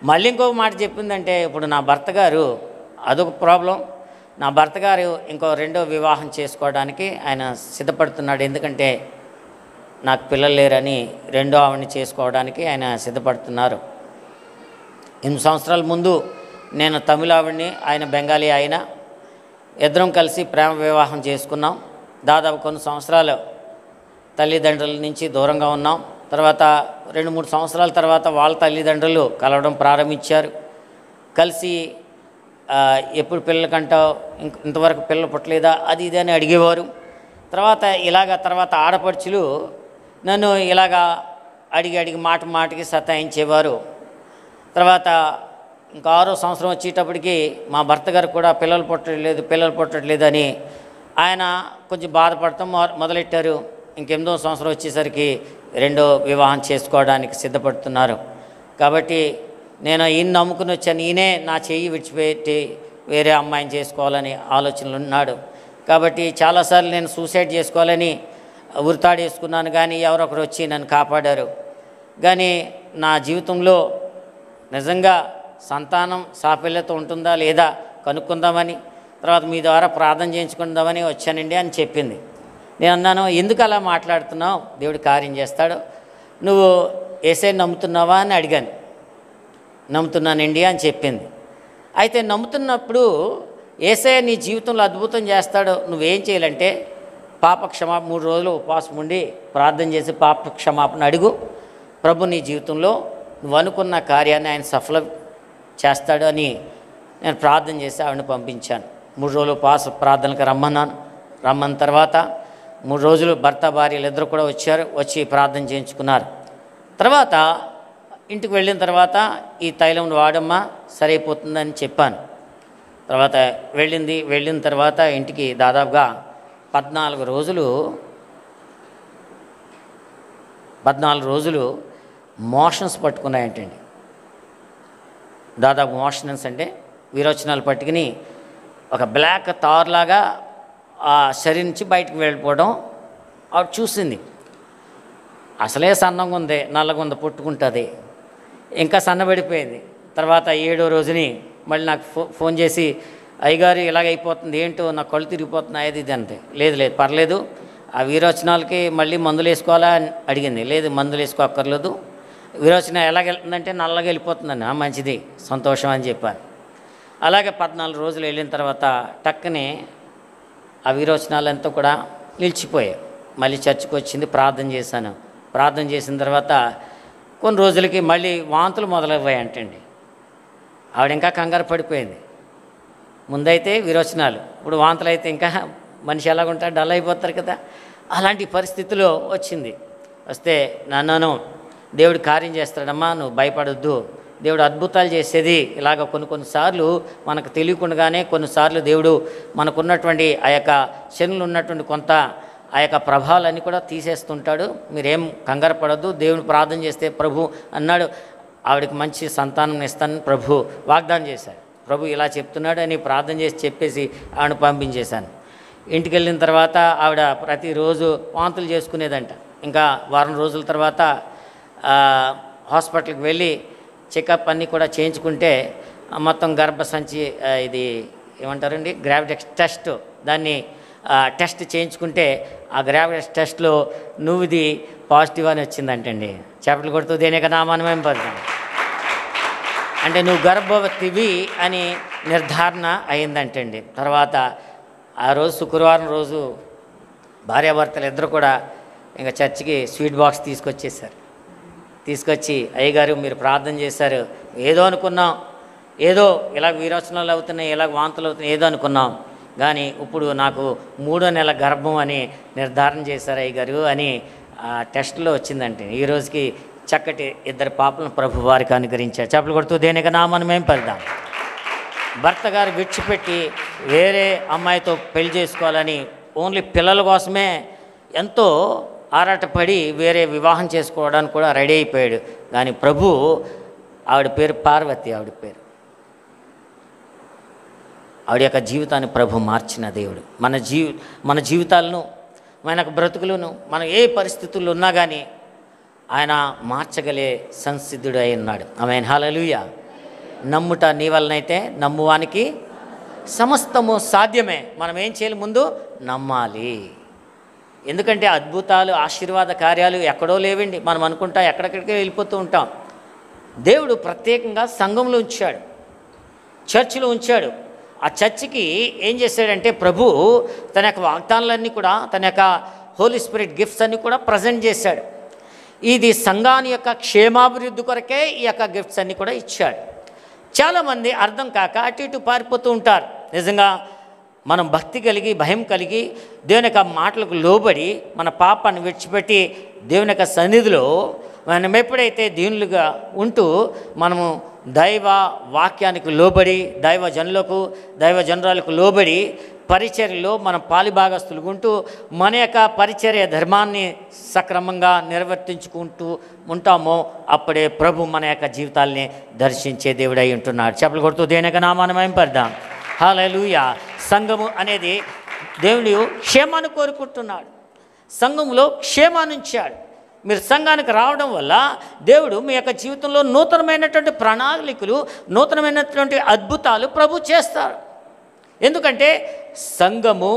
మళ్ళీ ఇంకొక మాట చెప్పిందంటే, ఇప్పుడు నా భర్త గారు అదొక ప్రాబ్లం, నా భర్త గారు ఇంకో రెండో వివాహం చేసుకోవడానికి ఆయన సిద్ధపడుతున్నాడు, ఎందుకంటే నాకు పిల్లలు లేరని రెండో ఆవిడని చేసుకోవడానికి ఆయన సిద్ధపడుతున్నారు. 8 సంవత్సరాల ముందు నేను తమిళ ఆవిడని, ఆయన బెంగాలీ, ఆయన ఇద్దరం కలిసి ప్రేమ వివాహం చేసుకున్నాం. దాదాపు కొన్ని సంవత్సరాలు తల్లిదండ్రుల నుంచి దూరంగా ఉన్నాం. తర్వాత 2-3 సంవత్సరాల తర్వాత వాళ్ళ తల్లిదండ్రులు కలవడం ప్రారంభించారు. కలిసి ఎప్పుడు పిల్లల కంటావు, ఇంతవరకు పిల్లలు పుట్టలేదా, అది ఇది అని అడిగేవారు. తర్వాత ఆడపడుచులు నన్ను ఇలాగా అడిగి మాటికి సతాయించేవారు. తర్వాత ఇంకా 6వ సంవత్సరం వచ్చేటప్పటికి మా భర్త గారు కూడా పిల్లలు పుట్టట్లేదు అని ఆయన కొంచెం బాధపడటం మొదలెట్టారు. ఇంక 8వ సంవత్సరం వచ్చేసరికి రెండో వివాహం చేసుకోవడానికి సిద్ధపడుతున్నారు. కాబట్టి నేను ఈయన నమ్ముకుని వచ్చాను, ఈయనే నా చెయ్యి విడిచిపెట్టి వేరే అమ్మాయిని చేసుకోవాలని ఆలోచనలు ఉన్నాడు. కాబట్టి చాలాసార్లు నేను సూసైడ్ చేసుకోవాలని ఉరితాడేసుకున్నాను, కానీ ఎవరొకరు వచ్చి నన్ను కాపాడారు. కానీ నా జీవితంలో నిజంగా సంతానం సాఫల్యత ఉంటుందా లేదా కనుక్కుందామని, తర్వాత మీ ద్వారా ప్రార్థన చేయించుకుందామని వచ్చానండి అని చెప్పింది. నేను అన్నాను, ఎందుకు అలా మాట్లాడుతున్నావు, దేవుడు కార్యం చేస్తాడు, నువ్వు యేసయ్యని నమ్ముతున్నావా అని అడిగాను. నమ్ముతున్నానండి అని చెప్పింది. అయితే నమ్ముతున్నప్పుడు యేసయ్య నీ జీవితంలో అద్భుతం చేస్తాడు, నువ్వేం చేయాలంటే పాపక్షమాపణ 3 రోజులు ఉపవాసం ఉండి ప్రార్థన చేసి పాపక్షమాపణ అడుగు, ప్రభు నీ జీవితంలో నువ్వు అనుకున్న కార్యాన్ని ఆయన సఫలం చేస్తాడు అని నేను ప్రార్థన చేసి ఆవిడని పంపించాను. 3 రోజులు ఉపవాస ప్రార్థనకు రమ్మన్న తర్వాత 3 రోజులు భర్త భార్యలు ఇద్దరు కూడా వచ్చి ప్రార్థన చేయించుకున్నారు. తర్వాత ఇంటికి వెళ్ళిన తర్వాత ఈ తైలం వాడమ్మా సరైపోతుందని చెప్పాను. తర్వాత వెళ్ళిన తర్వాత ఇంటికి దాదాపుగా 14 రోజులు మోషన్స్ పట్టుకున్నాయంటండి. దాదాపు మోషన్స్ అంటే విరోచనాలు పట్టుకుని ఒక బ్లాక్ తార్లాగా ఆ శరీరం నుంచి బయటకు వెళ్ళిపోవడం ఆవిడ చూసింది. అసలే సన్నంగా ఉంది, నల్లగా ఉంది, పుట్టుకుంటుంది, ఇంకా సన్నబడిపోయింది. తర్వాత 7వ రోజుని మళ్ళీ నాకు ఫోన్ చేసి, అయ్యగారు ఇలాగైపోతుంది, ఏంటో నాకు కళ్ళు తిరిగిపోతున్నాయి, అది ఇది అంటే, లేదు పర్లేదు, ఆ విరోచనాలకి మళ్ళీ మందులు వేసుకోవాలా అని అడిగింది. లేదు, మందులు వేసుకోక్కర్లేదు, విరోచన ఎలాగెళ్తుందంటే నల్లగా వెళ్ళిపోతుందని. మంచిది, సంతోషం అని చెప్పాను. అలాగే 14 రోజులు వెళ్ళిన తర్వాత టక్కుని ఆ విరోచనాలంతా కూడా నిలిచిపోయాయి. మళ్ళీ చర్చికి వచ్చింది, ప్రార్థన చేశాను. ప్రార్థన చేసిన తర్వాత కొన్ని రోజులకి మళ్ళీ వాంతులు మొదలయ్యాయంటండి. ఆవిడ ఇంకా కంగారు పడిపోయింది. ముందైతే విరోచనాలు, ఇప్పుడు వాంతులు అయితే ఇంకా మనిషి ఎలాగుంటాడు, డల్ అయిపోతారు కదా. అలాంటి పరిస్థితిలో వస్తే నన్ను దేవుడు కార్యం చేస్తాడమ్మా, నువ్వు భయపడొద్దు, దేవుడు అద్భుతాలు చేసేది ఇలాగ కొన్నిసార్లు మనకు తెలియకుండానే కొన్నిసార్లు దేవుడు మనకున్నటువంటి ఆ యొక్క శనులు ఉన్నటువంటి కొంత ఆ యొక్క ప్రభావాలన్నీ కూడా తీసేస్తుంటాడు. మీరేం కంగారు పడొద్దు, దేవుని ప్రార్థన చేస్తే ప్రభు అన్నాడు, ఆవిడకి మంచి సంతానం ఇస్తానని ప్రభు వాగ్దానం చేశాడు. ప్రభు ఇలా చెప్తున్నాడు అని ప్రార్థన చేసి చెప్పేసి ఆవిడ పంపించేశాను. ఇంటికి వెళ్ళిన తర్వాత ఆవిడ ప్రతిరోజు వాంతులు చేసుకునేదంట. ఇంకా వారం రోజుల తర్వాత హాస్పిటల్కి వెళ్ళి చెకప్ అన్నీ కూడా చేయించుకుంటే మొత్తం గర్భసంచి ఇది ఏమంటారండి గ్రావిటీ టెస్ట్, దాన్ని టెస్ట్ చేయించుకుంటే ఆ గ్రావిడ్ టెస్ట్లో నువ్వుది పాజిటివ్ అని వచ్చిందంటండి. చేపలు కొడుతూ దేనిక నామాన్ని మేము పడతాం అంటే నువ్వు గర్భవతివి అని నిర్ధారణ అయిందంటండి. తర్వాత ఆ రోజు శుక్రవారం రోజు భార్యాభర్తలు ఇద్దరు కూడా ఇంకా చర్చికి స్వీట్ బాక్స్ తీసుకొచ్చేసారు. తీసుకొచ్చి అయ్యగారు మీరు ప్రార్థన చేశారు, ఏదో అనుకున్నాం, ఏదో ఇలాగ విరోచనాలు అవుతున్నాయి, ఇలాగ వాంతులు అవుతున్నాయి, ఏదో అనుకున్నాం, కానీ ఇప్పుడు నాకు 3వ నెల గర్భం అని నిర్ధారణ చేశారు అయ్యగారు అని ఆ టెస్ట్లో వచ్చిందంటే ఈ రోజుకి చక్కటి 2 పాపలను ప్రభు వారికి అనుగ్రహించారు. చెప్పులు కొడుతూ దేనిక నామాన్ని మేము పడదాం. భర్త గారు విడిచిపెట్టి వేరే అమ్మాయితో పెళ్లి చేసుకోవాలని ఓన్లీ పిల్లల కోసమే ఎంతో ఆరాటపడి వేరే వివాహం చేసుకోవడానికి కూడా రెడీ అయిపోయాడు. కానీ ప్రభు, ఆవిడ పేరు పార్వతి, ఆవిడ యొక్క జీవితాన్ని ప్రభు మార్చిన దేవుడు. మన జీవితాలను, మన బ్రతుకులను, మనం ఏ పరిస్థితుల్లో ఉన్నా కానీ ఆయన మార్చగలే సంసిద్ధుడు అయి ఉన్నాడు. ఆమేన్, హల్లెలూయా. నమ్ముట నీ వలనైతే నమ్మువానికి సమస్తము సాధ్యమే. మనం ఏం చేయాలి? ముందు నమ్మాలి. ఎందుకంటే అద్భుతాలు, ఆశీర్వాద కార్యాలు ఎక్కడో లేవండి. మనం అనుకుంటా ఎక్కడెక్కడికే వెళ్ళిపోతూ ఉంటాం. దేవుడు ప్రత్యేకంగా సంఘంలో ఉంచాడు, చర్చిలో ఉంచాడు. ఆ చర్చికి ఏం చేశాడంటే ప్రభు తన యొక్క వాగ్దానాలన్నీ కూడా, తన యొక్క హోలీ స్పిరిట్ గిఫ్ట్స్ అన్నీ కూడా ప్రజెంట్ చేశాడు. ఇది సంఘాన్ని యొక్క క్షేమాభివృద్ధి కొరకే ఈ యొక్క గిఫ్ట్స్ అన్నీ కూడా ఇచ్చాడు. చాలామంది అర్థం కాక అటు ఇటు పారిపోతూ ఉంటారు. నిజంగా మనం భక్తి కలిగి, భయం కలిగి, దేవుని యొక్క మాటలకు లోబడి మన పాపాన్ని విడిచిపెట్టి దేవుని యొక్క సన్నిధిలో మనం ఎప్పుడైతే దీనులుగా ఉంటూ మనము దైవ వాక్యానికి లోబడి, దైవజనురాలకు లోబడి పరిచర్యలో మనం పాలిభాగస్తులుగా ఉంటూ మన యొక్క పరిచర్య ధర్మాన్ని సక్రమంగా నిర్వర్తించుకుంటూ ఉంటామో అప్పుడే ప్రభు మన యొక్క జీవితాల్ని దర్శించే దేవుడై ఉంటున్నాడు. చెప్పులు కొడుతూ దేవుని యొక్క నామాన్ని మేము పడదాం. హల్లెలూయా. సంఘము అనేది దేవుడు క్షేమాన్ని కోరుకుంటున్నాడు. సంఘంలో క్షేమాన్ని ఉంచాడు. మీరు సంఘానికి రావడం వల్ల దేవుడు మీ యొక్క జీవితంలో నూతనమైనటువంటి ప్రణాళికలు, నూతనమైనటువంటి అద్భుతాలు ప్రభు చేస్తారు. ఎందుకంటే సంఘము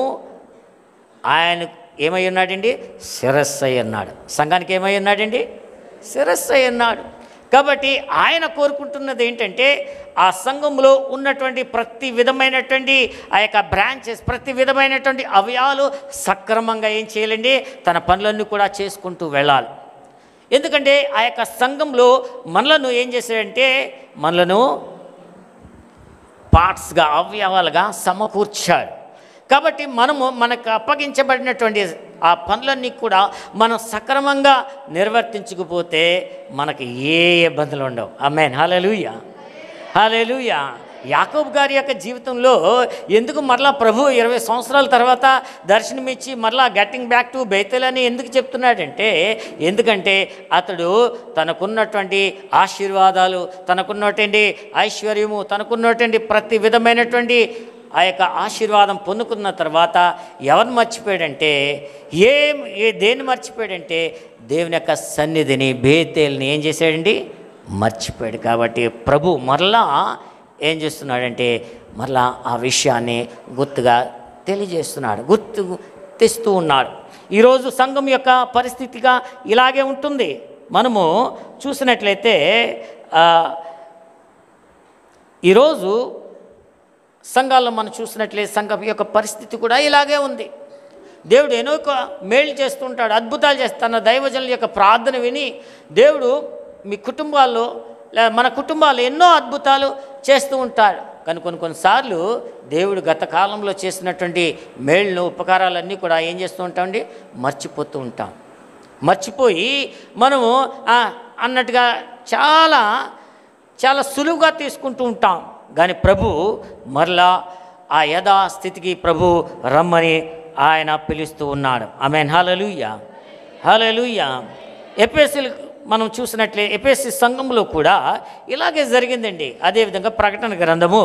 ఆయన ఏమై ఉన్నాడండి? శిరస్సు అయి ఉన్నాడు. సంఘానికి ఏమై ఉన్నాడండి? శిరస్సు అయి ఉన్నాడు. కాబట్టి ఆయన కోరుకుంటున్నది ఏంటంటే ఆ సంఘంలో ఉన్నటువంటి ప్రతి విధమైనటువంటి ఆ యొక్క బ్రాంచెస్, ప్రతి విధమైనటువంటి అవయవాలు సక్రమంగా ఏం చేయాలండి? తన పనులన్నీ కూడా చేసుకుంటూ వెళ్ళాలి. ఎందుకంటే ఆ యొక్క సంఘంలో మనలను ఏం చేశాడంటే మనలను పార్ట్స్గా, అవయవాలుగా సమకూర్చాడు. కాబట్టి మనకు అప్పగించబడినటువంటి ఆ పనులన్నీ కూడా మనం సక్రమంగా నిర్వర్తించకపోతే మనకి ఏ ఇబ్బందులు ఉండవు. ఆమేన్, హల్లెలూయా, హల్లెలూయా. యాకోబు గారి యొక్క జీవితంలో ఎందుకు మరలా ప్రభు 20 సంవత్సరాల తర్వాత దర్శనమిచ్చి మరలా గెట్టింగ్ బ్యాక్ టు బేతేల్ అని ఎందుకు చెప్తున్నాడంటే, ఎందుకంటే అతడు తనకున్నటువంటి ఆశీర్వాదాలు, తనకున్నటువంటి ఐశ్వర్యము, తనకున్నటువంటి ప్రతి విధమైనటువంటి ఆ యొక్క ఆశీర్వాదం పొందుకున్న తర్వాత ఎవరిని మర్చిపోయాడంటే, దేన్ని మర్చిపోయాడంటే దేవుని యొక్క సన్నిధిని, బేతేల్ని ఏం చేశాడండి? మర్చిపోయాడు. కాబట్టి ప్రభు మరలా ఏం చేస్తున్నాడంటే మరలా ఆ విషయాన్ని గుర్తుగా తెలియజేస్తున్నాడు, గుర్తు తెస్తూ ఉన్నాడు. ఈరోజు సంఘం యొక్క పరిస్థితిగా ఇలాగే ఉంటుంది. మనము చూసినట్లయితే ఈరోజు సంఘాల్లో మనం చూసినట్లయితే సంఘం యొక్క పరిస్థితి కూడా ఇలాగే ఉంది. దేవుడు ఎన్నో మేలు చేస్తుంటాడు, అద్భుతాలు చేస్తాడు. దైవజనుల యొక్క ప్రార్థన విని దేవుడు మీ కుటుంబాల్లో, మన కుటుంబాలు ఎన్నో అద్భుతాలు చేస్తూ ఉంటాడు. కానీ కొన్నిసార్లు దేవుడు గత కాలంలో చేసినటువంటి మేళ్ళు, ఉపకారాలన్నీ కూడా ఏం చేస్తూ ఉంటామండి? మర్చిపోతూ ఉంటాం. మర్చిపోయి మనము అన్నట్టుగా చాలా చాలా సులువుగా తీసుకుంటూ ఉంటాం. కానీ ప్రభు మరలా ఆ యథాస్థితికి ప్రభు రమ్మని ఆయన పిలుస్తూ ఉన్నాడు. ఆమేన్, హల్లెలూయా, హల్లెలూయా. ఎఫెసీయులు మనం చూసినట్లే ఎఫెసీ సంఘంలో కూడా ఇలాగే జరిగిందండి. అదేవిధంగా ప్రకటన గ్రంథము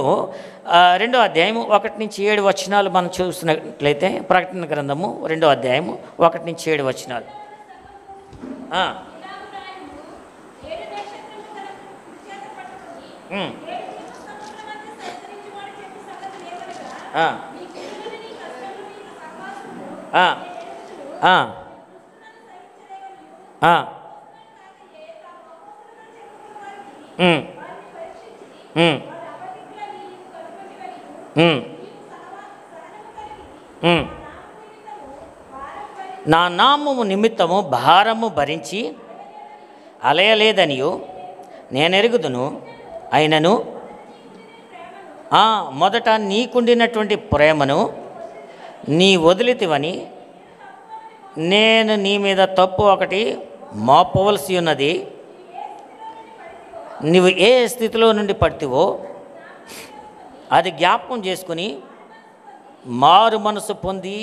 2వ అధ్యాయము 1-7 వచనాలు మనం చూసినట్లయితే, ప్రకటన గ్రంథము 2వ అధ్యాయము 1-7 వచనాలు. ఆ, ఆ, ఆ, ఉమ్, ఉమ్, ఉమ్, ఉమ్. నా నామము నిమిత్తము భారము భరించి అలయలేదనియు నేనెరుగుదును. అయినను మొదట నీకుండినటువంటి ప్రేమను నీ వదిలితివని నేను నీ మీద తప్పు ఒకటి మోపవలసి ఉన్నది. నువ్వు ఏ స్థితిలో నుండి పడితివో అది జ్ఞాపకం చేసుకుని మారు మనసు పొంది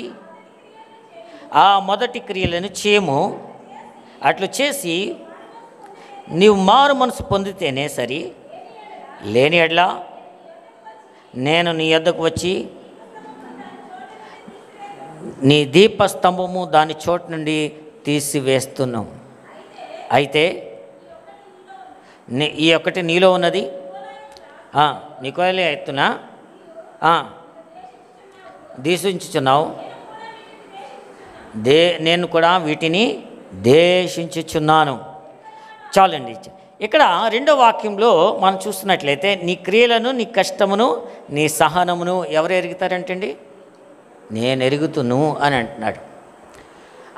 ఆ మొదటి క్రియలను చేయము. అట్లు చేసి నీవు మారు మనసు పొందితేనే సరి, లేని ఎడ్లా నేను నీ యొద్దకు వచ్చి నీ దీపస్తంభము దాని చోటు నుండి తీసివేస్తున్నాం. అయితే ఈ ఒక్కటి నీలో ఉన్నది, నీకోలే ఎత్తునా దీశించుచున్నావు, నేను కూడా వీటిని దేశించుచున్నాను. చాలండి. ఇక్కడ రెండో వాక్యంలో మనం చూస్తున్నట్లయితే నీ క్రియలను, నీ కష్టమును, నీ సహనమును ఎవరు ఎరుగుతారంటండి? నేను ఎరుగుతును అని అంటున్నాడు.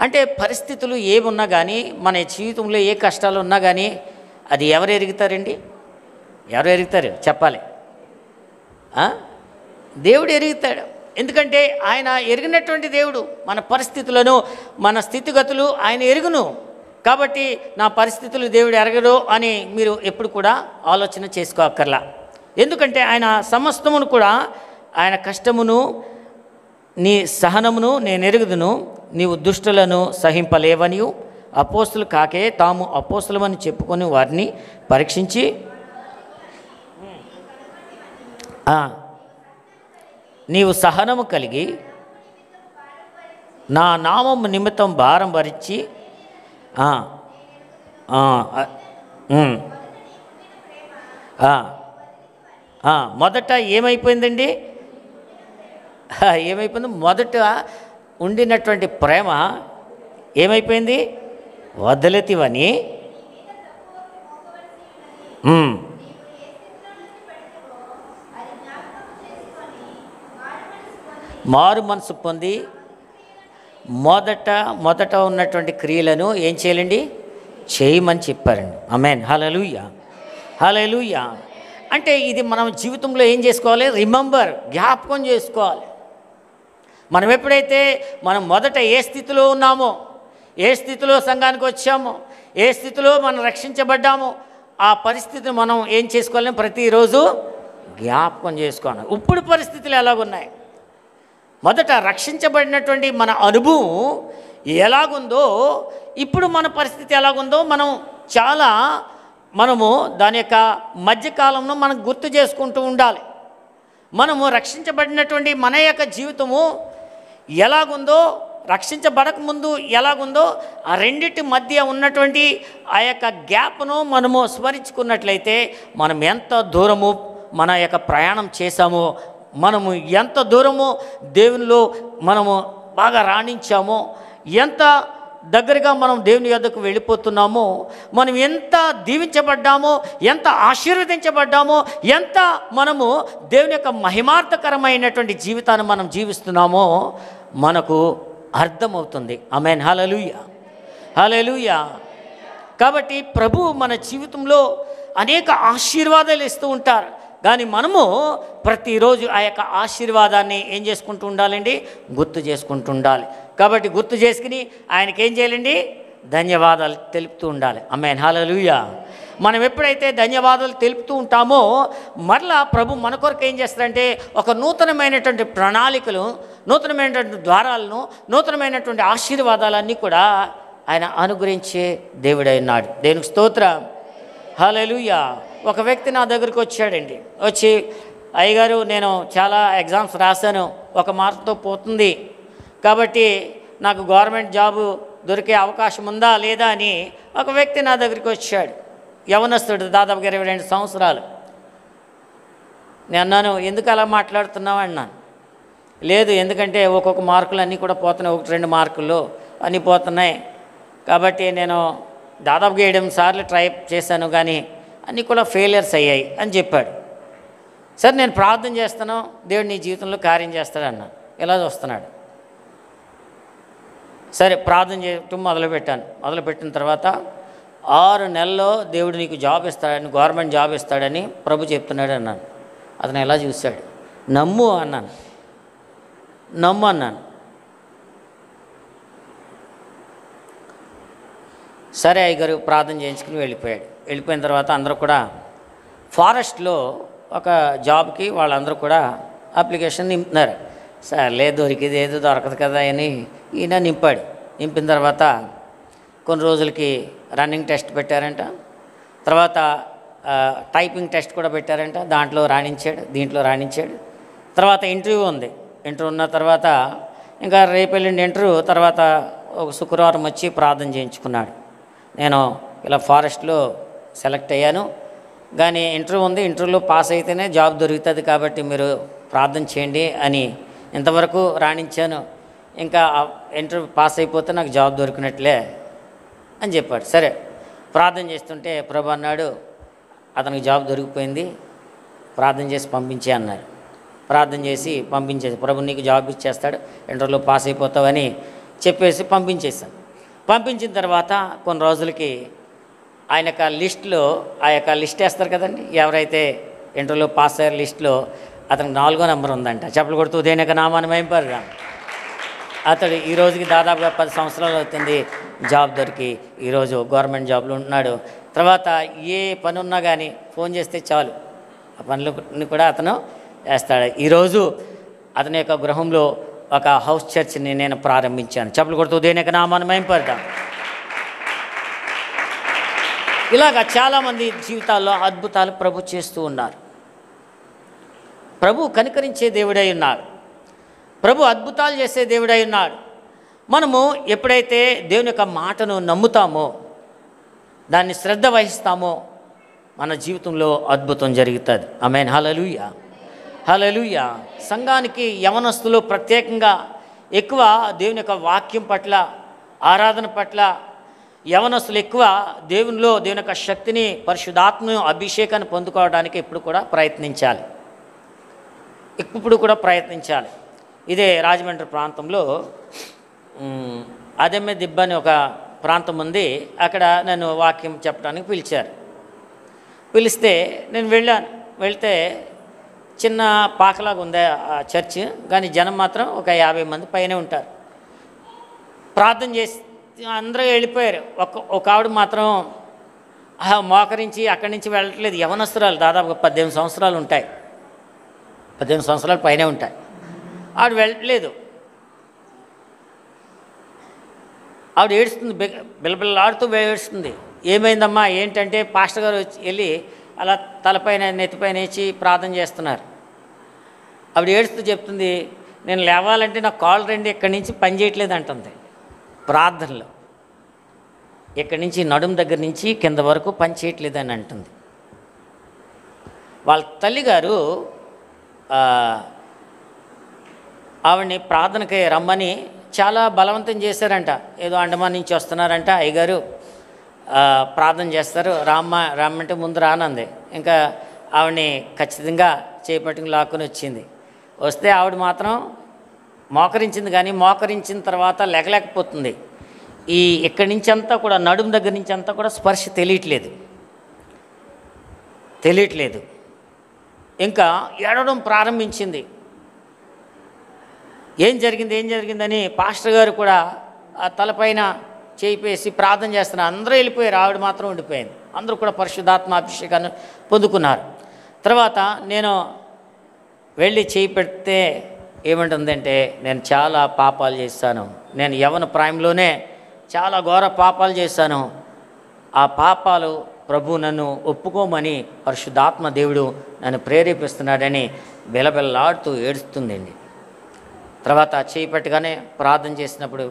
అంటే పరిస్థితులు ఏమున్నా కానీ, మన జీవితంలో ఏ కష్టాలు ఉన్నా కానీ అది ఎవరు ఎరుగుతారండి? ఎవరు ఎరుగుతారు చెప్పాలి? దేవుడు ఎరుగుతాడు. ఎందుకంటే ఆయన ఎరిగినటువంటి దేవుడు. మన పరిస్థితులను, మన స్థితిగతులు ఆయన ఎరుగును. కాబట్టి నా పరిస్థితులు దేవుడు ఎరగడు అని మీరు ఎప్పుడు కూడా ఆలోచన చేసుకోక్కర్లా. ఎందుకంటే ఆయన సమస్తమును కూడా, ఆయన కష్టమును నీ సహనమును నేను ఎరుగుదును. నీవు దుష్టులను సహింపలేవనియు అపోస్తులు కాకే తాము అపోస్తులమని చెప్పుకొని వారిని పరీక్షించి నీవు సహనము కలిగి నా నామము నిమిత్తం భారం భరించి మొదట ఏమైపోయిందండి? ఏమైపోయింది? మొదట ఉండినటువంటి ప్రేమ ఏమైపోయింది? వదలతివని మారు మనసు పొంది మొదట ఉన్నటువంటి క్రియలను ఏం చేయాలండి? చేయమని చెప్పారండి. ఆమేన్. హల్లెలూయా, హల్లెలూయా. అంటే ఇది మనం జీవితంలో ఏం చేసుకోవాలి? రిమెంబర్, జ్ఞాపకం చేసుకోవాలి. మనం ఎప్పుడైతే మనం మొదట ఏ స్థితిలో ఉన్నామో, ఏ స్థితిలో సంఘానికి వచ్చామో, ఏ స్థితిలో మనం రక్షించబడ్డామో ఆ పరిస్థితిని మనం ఏం చేసుకోవాలని ప్రతిరోజు జ్ఞాపకం చేసుకోవాలి. ఇప్పుడు పరిస్థితులు ఎలాగున్నాయి? మొదట రక్షించబడినటువంటి మన అనుభవం ఎలాగుందో, ఇప్పుడు మన పరిస్థితి ఎలాగుందో మనము దాని యొక్క మధ్యకాలంలో మనం గుర్తు చేసుకుంటూ ఉండాలి. మనము రక్షించబడినటువంటి మన యొక్క జీవితము ఎలాగుందో, రక్షించబడకముందు ఎలాగుందో, ఆ రెండింటి మధ్య ఉన్నటువంటి ఆ యొక్క గ్యాప్ను మనము స్మరించుకున్నట్లయితే మనం ఎంత దూరము మన యొక్క ప్రయాణం చేశామో, మనము ఎంత దూరము దేవునిలో మనము బాగా రాణించామో, ఎంత దగ్గరగా మనం దేవుని యొద్దకు వెళ్ళిపోతున్నామో, మనం ఎంత దీవించబడ్డామో, ఎంత ఆశీర్వదించబడ్డామో, ఎంత మనము దేవుని యొక్క మహిమార్థకరమైనటువంటి జీవితాన్ని మనం జీవిస్తున్నామో మనకు అర్థమవుతుంది. ఆమేన్. హల్లెలూయా, హల్లెలూయా. కాబట్టి ప్రభు మన జీవితంలో అనేక ఆశీర్వాదాలు ఇస్తూ ఉంటారు. కానీ మనము ప్రతిరోజు ఆ యొక్క ఆశీర్వాదాన్ని ఏం చేసుకుంటూ ఉండాలండి? గుర్తు చేసుకుంటూ ఉండాలి. కాబట్టి గుర్తు చేసుకుని ఆయనకి ఏం చేయాలండి? ధన్యవాదాలు తెలుపుతూ ఉండాలి. ఆమేన్. హల్లెలూయా. మనం ఎప్పుడైతే ధన్యవాదాలు తెలుపుతూ ఉంటామో మరలా ప్రభు మన కొరకు ఏం చేస్తారంటే ఒక నూతనమైనటువంటి ప్రణాళికలు, నూతనమైనటువంటి ద్వారాలను, నూతనమైనటువంటి ఆశీర్వాదాలన్నీ కూడా ఆయన అనుగ్రహించే దేవుడై ఉన్నాడు. దేవునికి స్తోత్రం. హల్లెలూయా. ఒక వ్యక్తి నా దగ్గరికి వచ్చాడండి. వచ్చి, అయ్యగారు నేను చాలా ఎగ్జామ్స్ రాశాను, 1 మార్కుతో పోతుంది, కాబట్టి నాకు గవర్నమెంట్ జాబు దొరికే అవకాశం ఉందా లేదా అని ఒక వ్యక్తి నా దగ్గరికి వచ్చాడు. యవనస్తుడు, దాదాపుగా 22 సంవత్సరాలు. నేను అన్నాను, ఎందుకు అలా మాట్లాడుతున్నావు అన్నాను. లేదు, ఎందుకంటే ఒక్కొక్క మార్కులు అన్నీ కూడా పోతున్నాయి, 1-2 మార్కులు అన్నీ పోతున్నాయి, కాబట్టి నేను దాదాపుగా 7 సార్లు ట్రై చేశాను కానీ అన్నీ కూడా ఫెయిలియర్స్ అయ్యాయి అని చెప్పాడు. సరే నేను ప్రార్థన చేస్తాను, దేవుడు నీ జీవితంలో కార్యం చేస్తాడన్నా. ఇలా చూస్తున్నాడు. సరే ప్రార్థన చేయటం మొదలుపెట్టిన తర్వాత 6 నెలల్లో దేవుడు నీకు జాబ్ ఇస్తాడని, గవర్నమెంట్ జాబ్ ఇస్తాడని ప్రభు చెప్తున్నాడు అన్నాను. అతను ఎలా చూశాడు. నమ్ము అన్నాను. సరే అయ్యగారు ప్రార్థన చేయించుకుని వెళ్ళిపోయాడు. వెళ్ళిపోయిన తర్వాత అందరూ కూడా ఫారెస్ట్లో ఒక జాబ్కి వాళ్ళందరూ కూడా అప్లికేషన్ నింపుతున్నారు. సర్లే దొరికిది ఏదో దొరకదు కదా అని ఈయన నింపిన తర్వాత కొన్ని రోజులకి రన్నింగ్ టెస్ట్ పెట్టారంట, తర్వాత టైపింగ్ టెస్ట్ కూడా పెట్టారంట. దీంట్లో రాణించాడు. తర్వాత ఇంటర్వ్యూ ఉంది. ఇంటర్వ్యూ ఉన్న తర్వాత ఇంకా రేపు వెళ్ళిండి ఇంటర్వ్యూ. తర్వాత ఒక శుక్రవారం వచ్చి ప్రార్థన చేయించుకున్నాడు. నేను ఇలా ఫారెస్ట్లో సెలెక్ట్ అయ్యాను, కానీ ఇంటర్వ్యూ ఉంది, ఇంటర్వ్యూలో పాస్ అయితేనే జాబ్ దొరుకుతుంది, కాబట్టి మీరు ప్రార్థన చేయండి అని. ఇంతవరకు రాణించాను, ఇంకా ఇంటర్వ్యూ పాస్ అయిపోతే నాకు జాబ్ దొరికినట్లే అని చెప్పాడు. సరే ప్రార్థన చేస్తుంటే ప్రభు అన్నాడు, అతనికి జాబ్ దొరికిపోయింది, ప్రార్థన చేసి పంపించే అన్నారు. ప్రార్థన చేసి పంపించేసి, ప్రభు నీకు జాబ్ ఇచ్చేస్తాడు, ఇంటర్వ్యూలో పాస్ అయిపోతావని చెప్పేసి పంపించేశాను. పంపించిన తర్వాత కొన్ని రోజులకి ఆయన యొక్క లిస్టులో, ఆ యొక్క లిస్ట్ వేస్తారు కదండి, ఎవరైతే ఇంటర్వ్యూలో పాస్ అయ్యారు లిస్టులో అతనికి 4వ నెంబర్ ఉందంట. చెప్పులు కొడుతూ దేని యొక్క నామాన్ని మహింపరుదాం. అతడు ఈ రోజుకి దాదాపుగా 10 సంవత్సరాలు అవుతుంది జాబ్ దొరికి, ఈరోజు గవర్నమెంట్ జాబ్లో ఉంటున్నాడు. తర్వాత ఏ పని ఉన్నా కానీ ఫోన్ చేస్తే చాలు, ఆ పనులని కూడా అతను చేస్తాడు. ఈరోజు అతని యొక్క గృహంలో ఒక హౌస్ చర్చ్ని నేను ప్రారంభించాను. చెప్పులు కొడుతూ దేని యొక్క నామాన్ని మహింపరుదాం. ఇలాగా చాలామంది జీవితాల్లో అద్భుతాలు ప్రభు చేస్తూ ఉన్నారు. ప్రభు కనికరించే దేవుడై ఉన్నాడు. ప్రభు అద్భుతాలు చేసే దేవుడై ఉన్నాడు. మనము ఎప్పుడైతే దేవుని యొక్క మాటను నమ్ముతామో, దాన్ని శ్రద్ధ వహిస్తామో, మన జీవితంలో అద్భుతం జరుగుతుంది. ఆమేన్. హల్లెలూయా, హల్లెలూయా. సంఘానికి యవనస్తులు ప్రత్యేకంగా ఎక్కువ దేవుని యొక్క వాక్యం పట్ల, ఆరాధన పట్ల యవనస్తులు ఎక్కువ దేవుని యొక్క శక్తిని, పరిశుద్ధాత్మ అభిషేకాన్ని పొందుకోవడానికి ఇప్పుడు కూడా ప్రయత్నించాలి. ఇదే రాజమండ్రి ప్రాంతంలో అదెమ్మె దిబ్బ అని ఒక ప్రాంతం ఉంది. అక్కడ నన్ను వాక్యం చెప్పడానికి పిలిస్తే నేను వెళ్తే చిన్న పాకలాగా ఉంది ఆ చర్చ్, కానీ జనం మాత్రం ఒక 50 మంది పైనే ఉంటారు. ప్రార్థన చేసి అందరూ వెళ్ళిపోయారు. ఒక ఆవిడ మాత్రం మోకరించి అక్కడి నుంచి వెళ్ళట్లేదు. యవనస్తురాలు, దాదాపుగా 18 సంవత్సరాలు ఉంటాయి, 18 సంవత్సరాల పైనే ఉంటాయి. ఆవిడ వెళ్ళట్లేదు. ఆవిడ ఏడుస్తుంది, బిల్లబిల్లాడుతూ ఏడుస్తుంది. ఏమైందమ్మా ఏంటంటే పాస్టర్ గారు వెళ్ళి అలా తలపైన నెత్తిపైన వేసి ప్రార్థన చేస్తున్నారు. ఆవిడ ఏడుస్తూ చెప్తుంది, నేను లేవాలంటే నా కాళ్ళు 2 ఇక్కడి నుంచి పని చేయట్లేదు అంటుంది. ప్రార్థనలో ఇక్కడి నుంచి నడుము దగ్గర నుంచి కింద వరకు పని చేయట్లేదని అంటుంది. వాళ్ళ తల్లిగారు ఆవిడని ప్రార్థనకి రమ్మని చాలా బలవంతం చేశారంట. ఏదో అండమాన్ నుంచి వస్తున్నారంట, అయ్యగారు ప్రార్థన చేస్తారు, రమ్మంటే ముందు రానంది. ఇంకా ఆవిడని ఖచ్చితంగా చేపట్టుకుని లాక్కుని వచ్చింది. వస్తే ఆవిడ మాత్రం మోకరించింది, కానీ మోకరించిన తర్వాత లేకలేకపోతుంది. ఇక్కడి నుంచి అంతా కూడా, నడుము దగ్గర నుంచి అంతా కూడా స్పర్శ తెలియట్లేదు. ఇంకా ఏడవడం ప్రారంభించింది. ఏం జరిగిందని పాస్టర్ గారు కూడా ఆ తలపైన చేయిపేసి ప్రార్థన చేస్తున్నారు. అందరూ వెళ్ళిపోయారు, ఆవిడ మాత్రం ఉండిపోయింది. అందరూ కూడా పరిశుద్ధాత్మ అభిషేకాన్ని పొందుకున్నారు. తర్వాత నేను వెళ్ళి చేయి పెడితే ఏమంటుందంటే, నేను చాలా పాపాలు చేశాను, నేను యవ్వన ప్రాయంలోనే చాలా ఘోర పాపాలు చేశాను, ఆ పాపాలు ప్రభు నన్ను ఒప్పుకోమని పరిశుద్ధాత్మ దేవుడు నన్ను ప్రేరేపిస్తున్నాడని బిలబిల్లాడుతూ ఏడుస్తుందండి. తర్వాత చేయి పెట్టగానే ప్రార్థన చేసినప్పుడు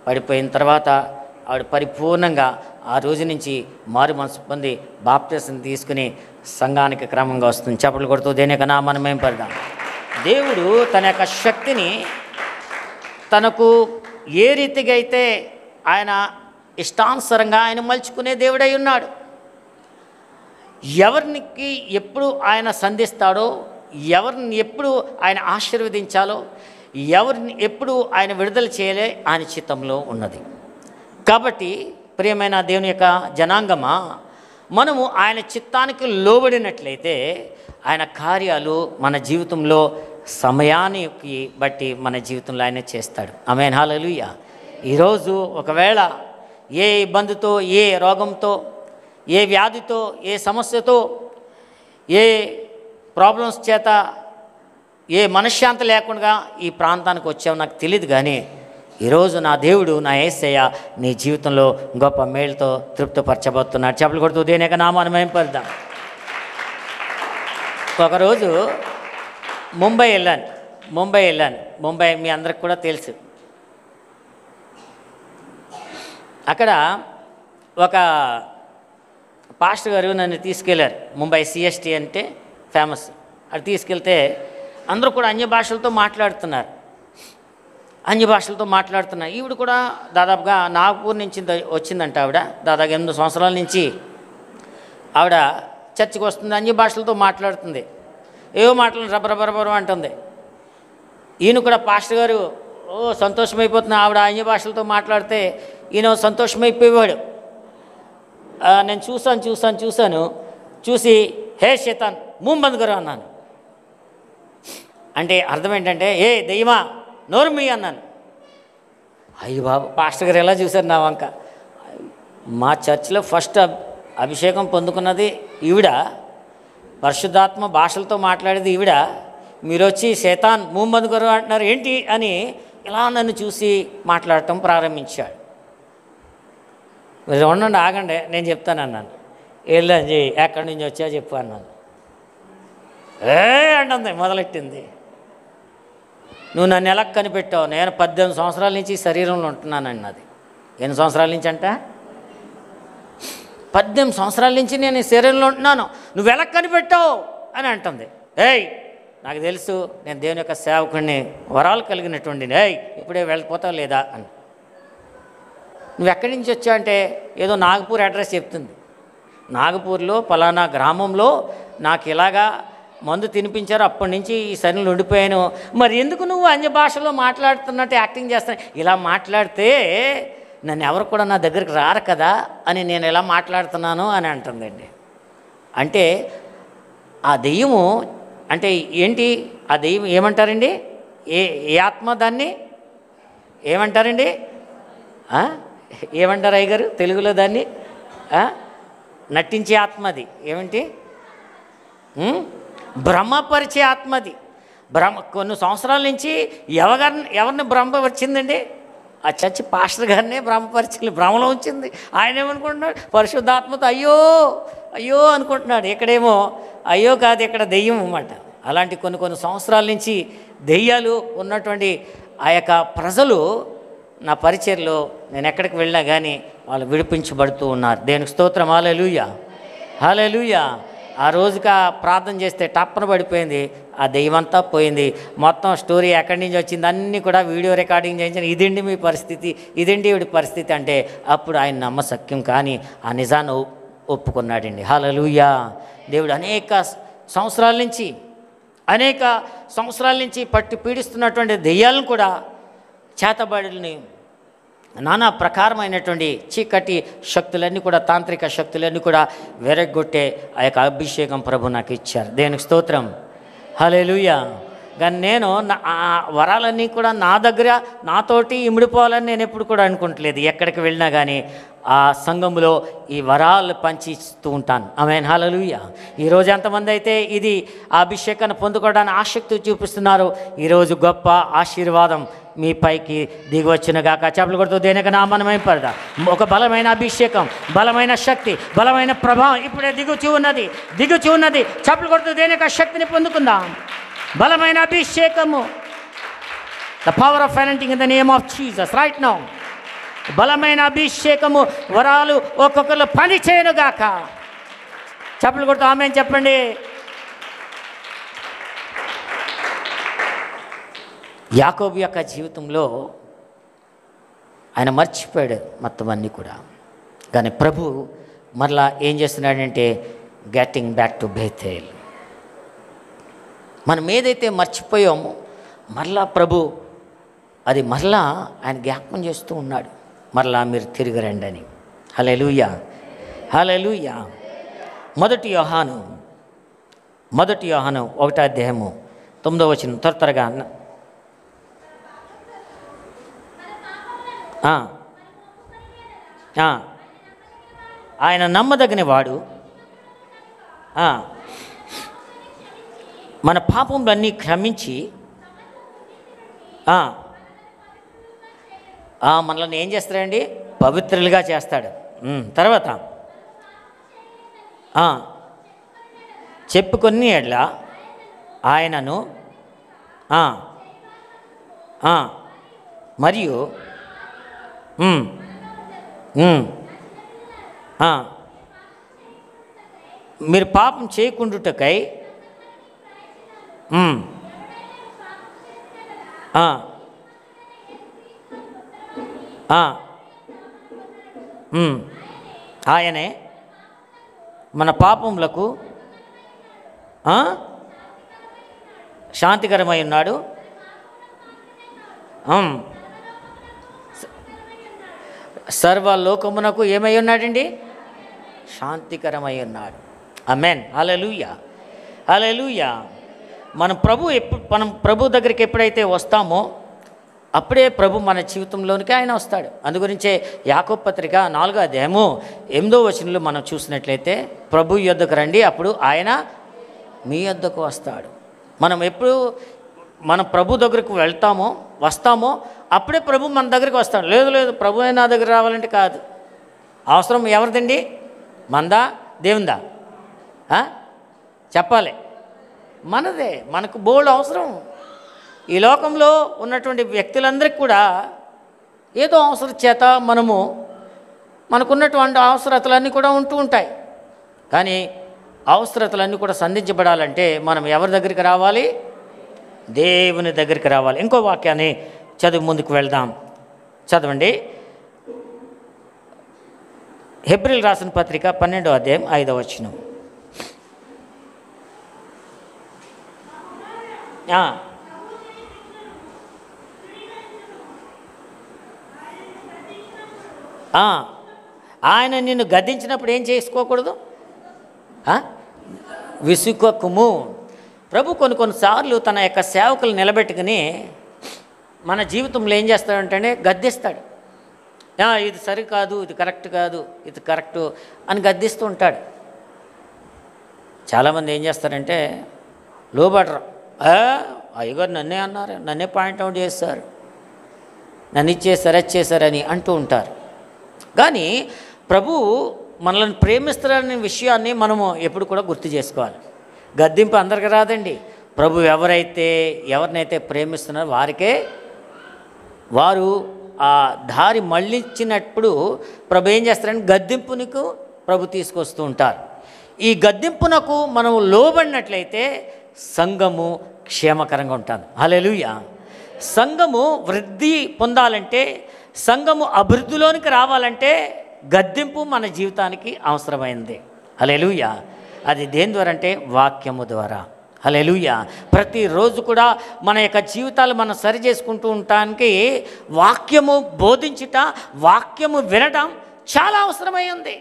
పడిపోయిన తర్వాత ఆవిడ పరిపూర్ణంగా ఆ రోజు నుంచి మారు మనసు పొంది బాప్టిజం తీసుకుని సంఘానికి క్రమంగా వస్తుంది. చప్పట్లు కొడుతూ దేని యొక్క నామాన్ని మహింపరుదాం. దేవుడు తన యొక్క శక్తిని తనకు ఏ రీతిగా అయితే ఆయన ఇష్టానుసారంగా ఆయన మలుచుకునే దేవుడై ఉన్నాడు. ఎవరికి ఎప్పుడు ఆయన సంధిస్తాడో, ఎవరిని ఎప్పుడు ఆయన ఆశీర్వదించాలో, ఎవరిని ఎప్పుడు ఆయన విడుదల చేయలే ఆయన చిత్తంలో ఉన్నది. కాబట్టి ప్రియమైన దేవుని యొక్క జనాంగమా, మనము ఆయన చిత్తానికి లోబడినట్లయితే ఆయన కార్యాలు మన జీవితంలో సమయానికి బట్టి మన జీవితంలో ఆయన చేస్తాడు. ఆమేన్, హల్లెలూయా. ఈరోజు ఒకవేళ ఏ ఇబ్బందితో, ఏ రోగంతో, ఏ వ్యాధితో, ఏ సమస్యతో, ఏ ప్రాబ్లమ్స్ చేత, ఏ మనశ్శాంతి లేకుండా ఈ ప్రాంతానికి వచ్చావు నాకు తెలియదు, కానీ ఈరోజు నా దేవుడు, నా యేసయ్య నీ జీవితంలో గొప్ప మేలుతో తృప్తిపరచబోతున్నాడు. చెప్పులు కొడుతూ దేని యొక్క నామాన్ని మహిమపరుద్దాం. ఒకరోజు ముంబై వెళ్ళాను. ముంబై మీ అందరికి కూడా తెలుసు. అక్కడ ఒక పాస్టర్ గారు నన్ను తీసుకెళ్ళారు. ముంబై సిఎస్టీ అంటే ఫేమస్. అది తీసుకెళ్తే అందరూ కూడా అన్య భాషలతో మాట్లాడుతున్నారు. ఈవిడ కూడా దాదాపుగా నాగపూర్ నుంచి వచ్చిందంట. ఆవిడ దాదాపు 8 సంవత్సరాల నుంచి ఆవిడ చర్చికి వస్తుంది, అన్య భాషలతో మాట్లాడుతుంది. ఏవో మాటలు రబరబరబరం అంటుంది. ఈయన కూడా పాస్టర్ గారు సంతోషమైపోతున్నా ఆవిడ అన్య భాషలతో మాట్లాడితే ఈయన సంతోషమైపోయేవాడు. నేను చూసి హే శైతాన్ ముహ్ బంద్ కరో అన్నాను. అంటే అర్థం ఏంటంటే, ఏ దెయ్యమా నోరు మీ అన్నాను. అయ్యి బాబు, పాస్టర్ గారు ఎలా చూశారు నా వంక. మా చర్చిలో ఫస్ట్ అభిషేకం పొందుకున్నది ఈవిడ, పరిశుద్ధాత్మ భాషలతో మాట్లాడేది ఈవిడ. మీరు వచ్చి శైతాన్ ముహ్ బంద్ కరో అంటున్నారు ఏంటి అని ఇలా నన్ను చూసి మాట్లాడటం ప్రారంభించాడు. మీరు ఉండండి, ఆగండి, నేను చెప్తాను అన్నాను. వెళ్ళండి, ఎక్కడి నుంచి వచ్చా చెప్పు అన్నాను. అంటుంది, మొదలెట్టింది. నువ్వు నన్ను ఎలా కనిపెట్టావు? నేను 18 సంవత్సరాల నుంచి ఈ శరీరంలో ఉంటున్నానండి. అది ఎన్ని సంవత్సరాల నుంచి అంట? 18 సంవత్సరాల నుంచి నేను ఈ శరీరంలో ఉంటున్నాను, నువ్వు ఎలా కనిపెట్టావు అని అంటుంది. నాకు తెలుసు, నేను దేవుని యొక్క సేవకుడిని, వరాలు కలిగినటువంటి. ఇప్పుడే వెళ్ళిపోతావు లేదా అని. నువ్వు ఎక్కడి నుంచి వచ్చావు అంటే ఏదో నాగపూర్ అడ్రస్ చెప్తుంది. నాగపూర్లో పలానా గ్రామంలో నాకు ఇలాగా మందు తినిపించారు, అప్పటి నుంచి ఈ శరీరంలో ఉండిపోయాను. మరి ఎందుకు నువ్వు అన్య భాషలో మాట్లాడుతున్నట్టు యాక్టింగ్ చేస్తాను? ఇలా మాట్లాడితే నన్ను ఎవరు కూడా నా దగ్గరికి రారు కదా అని నేను ఎలా మాట్లాడుతున్నాను అని అంటుందండి. అంటే ఆ దెయ్యము అంటే ఏంటి? ఆ దెయ్యం ఏమంటారండి? ఏ ఆత్మ దాన్ని ఏమంటారండి? ఏమంటారు అయ్యగారు తెలుగులో దాన్ని? నటించే ఆత్మది. ఏమిటి? భ్రమపరిచే ఆత్మది. కొన్ని సంవత్సరాల నుంచి ఎవరిని భ్రమపరిచిందండి? ఆ చర్చి పాస్టర్ గారినే భ్రమపరిచింది, భ్రమలో ఉంచింది. ఆయన ఏమనుకుంటున్నాడు? పరిశుద్ధాత్మతో అయ్యో అనుకుంటున్నాడు. ఇక్కడేమో అయ్యో కాదు, ఇక్కడ దెయ్యం అన్నమాట. అలాంటి కొన్ని సంవత్సరాల నుంచి దెయ్యాలు ఉన్నటువంటి ఆ యొక్క ప్రజలు నా పరిచర్లో నేను ఎక్కడికి వెళ్ళినా కానీ వాళ్ళు విడిపించబడుతూ ఉన్నారు. దేవునికి స్తోత్రం. హల్లెలూయా, హల్లెలూయా. ఆ రోజుగా ప్రార్థన చేస్తే టప్పన పడిపోయింది, ఆ దెయ్యమంతా పోయింది. మొత్తం స్టోరీ ఎక్కడి నుంచి వచ్చింది అన్నీ కూడా వీడియో రికార్డింగ్ చేయించాను. ఇదండి మీ పరిస్థితి, ఇదండి వీడి పరిస్థితి అంటే అప్పుడు ఆయన నమ్మశక్యం కానీ ఆ నిజాన్ని ఒప్పుకున్నాడండి. హల్లెలూయా. దేవుడు అనేక సంవత్సరాల నుంచి పట్టి పీడిస్తున్నటువంటి దెయ్యాలను కూడా, చేతబడుల్ని, నానా ప్రకారమైనటువంటి చీకటి శక్తులన్నీ కూడా, తాంత్రిక శక్తులన్నీ కూడా వెరగొట్టే ఆ యొక్క అభిషేకం ప్రభు నాకు ఇచ్చారు. దేవునికి స్తోత్రం. హల్లెలూయా. కానీ నేను ఆ వరాలన్నీ కూడా నా దగ్గర నాతోటి ఇమిడిపోవాలని నేను ఎప్పుడు కూడా అనుకుంటలేదు. ఎక్కడికి వెళ్ళినా కానీ ఆ సంఘంలో ఈ వరాలు పంచిస్తూ ఉంటాను. ఆమేన్, హల్లెలూయా. ఈరోజు ఎంతమంది అయితే ఇది ఆ అభిషేకాన్ని పొందుకోవడానికి ఆసక్తి చూపిస్తున్నారు, ఈరోజు గొప్ప ఆశీర్వాదం మీ పైకి దిగివచ్చును గాక. చెప్పులు కొడుతూ దేనికి నామనమై పడదా. ఒక బలమైన అభిషేకం, బలమైన శక్తి, బలమైన ప్రభావం ఇప్పుడే దిగుచూ ఉన్నది. చెప్పులు కొడుతూ దేనికి ఆ శక్తిని పొందుకుందాం. బలమైన అభిషేకము, the power of financing in the name of Jesus right now. బలమైన అభిషేకము, వరాలు ఒక్కొక్కరు పని చేయనుగాక. చెప్పులు కొడుతూ ఆమేన్ చెప్పండి. యాకోబు యొక్క జీవితంలో ఆయన మర్చిపోయాడు మొత్తం అన్నీ కూడా. కానీ ప్రభు మరలా ఏం చేస్తున్నాడంటే గెట్టింగ్ బ్యాక్ టు బేతేల్. మనం ఏదైతే మర్చిపోయామో మరలా ప్రభు అది మరలా ఆయన జ్ఞాపకం చేస్తూ ఉన్నాడు, మరలా మీరు తిరిగి రండి అని. హల్లెలూయా, హల్లెలూయా. మొదటి యోహాను 1వ అధ్యాయము 9వ వచనం త్వరగా. ఆయన నమ్మదగిన వాడు, మన పాపములన్నీ క్షమించి మనల్ని ఏం చేస్తాడండి? పవిత్రులుగా చేస్తాడు. తర్వాత చెప్పుకొని ఎడ్ల ఆయనను మరియు మీరు పాపం చేయకుండుటకై ఆయనే మన పాపములకు శాంతికరమై ఉన్నాడు. సర్వలోకమునకు ఏమై ఉన్నాడండి? శాంతికరమై ఉన్నాడు. ఆమేన్, హల్లెలూయా, హల్లెలూయా. మనం ప్రభు దగ్గరికి ఎప్పుడైతే వస్తామో అప్పుడే ప్రభు మన జీవితంలోనికి ఆయన వస్తాడు. అందుగురించే యాకోబు పత్రిక 4వ అధ్యాయము 8వ వచనంలో మనం చూసినట్లయితే, ప్రభు యొద్దకు రండి, అప్పుడు ఆయన మీ యొద్దకు వస్తాడు. మనం ఎప్పుడు మనం ప్రభు దగ్గరకు వస్తామో అప్పుడే ప్రభు మన దగ్గరికి వస్తాడు. లేదు ప్రభు నా దగ్గర రావాలంటే కాదు. అవసరం ఎవరిదండి? మందా దేవుందా? చెప్పాలి, మనదే. మనకు బోల్డ్ అవసరం. ఈ లోకంలో ఉన్నటువంటి వ్యక్తులందరికీ కూడా ఏదో అవసరం చేత మనకున్నటువంటి అవసరతలన్నీ కూడా ఉంటూ ఉంటాయి. కానీ అవసరతలన్నీ కూడా సంధించబడాలంటే మనం ఎవరి దగ్గరికి రావాలి? దేవుని దగ్గరికి రావాలి. ఇంకో వాక్యాన్ని చదివి ముందుకు వెళ్దాం. చదవండి. హెబ్రీయులకు రాసిన పత్రిక 12వ అధ్యాయం 5వ వచనం. ఆయన నిన్ను గద్దించినప్పుడు ఏం చేసుకోకూడదు? విసుకొక్కుము. ప్రభు కొన్నిసార్లు తన యొక్క సేవకులు నిలబెట్టుకుని మన జీవితంలో ఏం చేస్తాడంటే గద్దిస్తాడు. ఇది సరికాదు, ఇది కరెక్ట్ కాదు, ఇది కరెక్టు అని గద్దిస్తూ ఉంటాడు. చాలామంది ఏం చేస్తారంటే లోబడరు. అయ్యగారు నన్నే అన్నారు, నన్నే పాయింట్అవుట్ చేస్తారు, నన్ను ఇచ్చేసారు అది చేశారని అంటూ ఉంటారు. కానీ ప్రభు మనల్ని ప్రేమిస్తారనే విషయాన్ని మనము ఎప్పుడు కూడా గుర్తు చేసుకోవాలి. గద్దింపు అందరికీ రాదండి. ప్రభు ఎవరినైతే ప్రేమిస్తున్నారో వారు ఆ దారి మళ్ళించినప్పుడు ప్రభు ఏం చేస్తారంటే గద్దింపునకు ప్రభు తీసుకొస్తూ ఉంటారు. ఈ గద్దింపునకు మనం లోబడినట్లయితే సంఘము క్షేమకరంగా ఉంటుంది. హల్లెలూయా. సంఘము వృద్ధి పొందాలంటే, సంఘము అభివృద్ధిలోనికి రావాలంటే గద్దింపు మన జీవితానికి అవసరమైంది. హల్లెలూయా. అది దేని ద్వారా అంటే వాక్యము ద్వారా. హల్లెలూయా. ప్రతిరోజు కూడా మన యొక్క జీవితాలు మనం సరి చేసుకుంటూ ఉండటానికి వాక్యము బోధించుట, వాక్యము వినడం చాలా అవసరమైంది.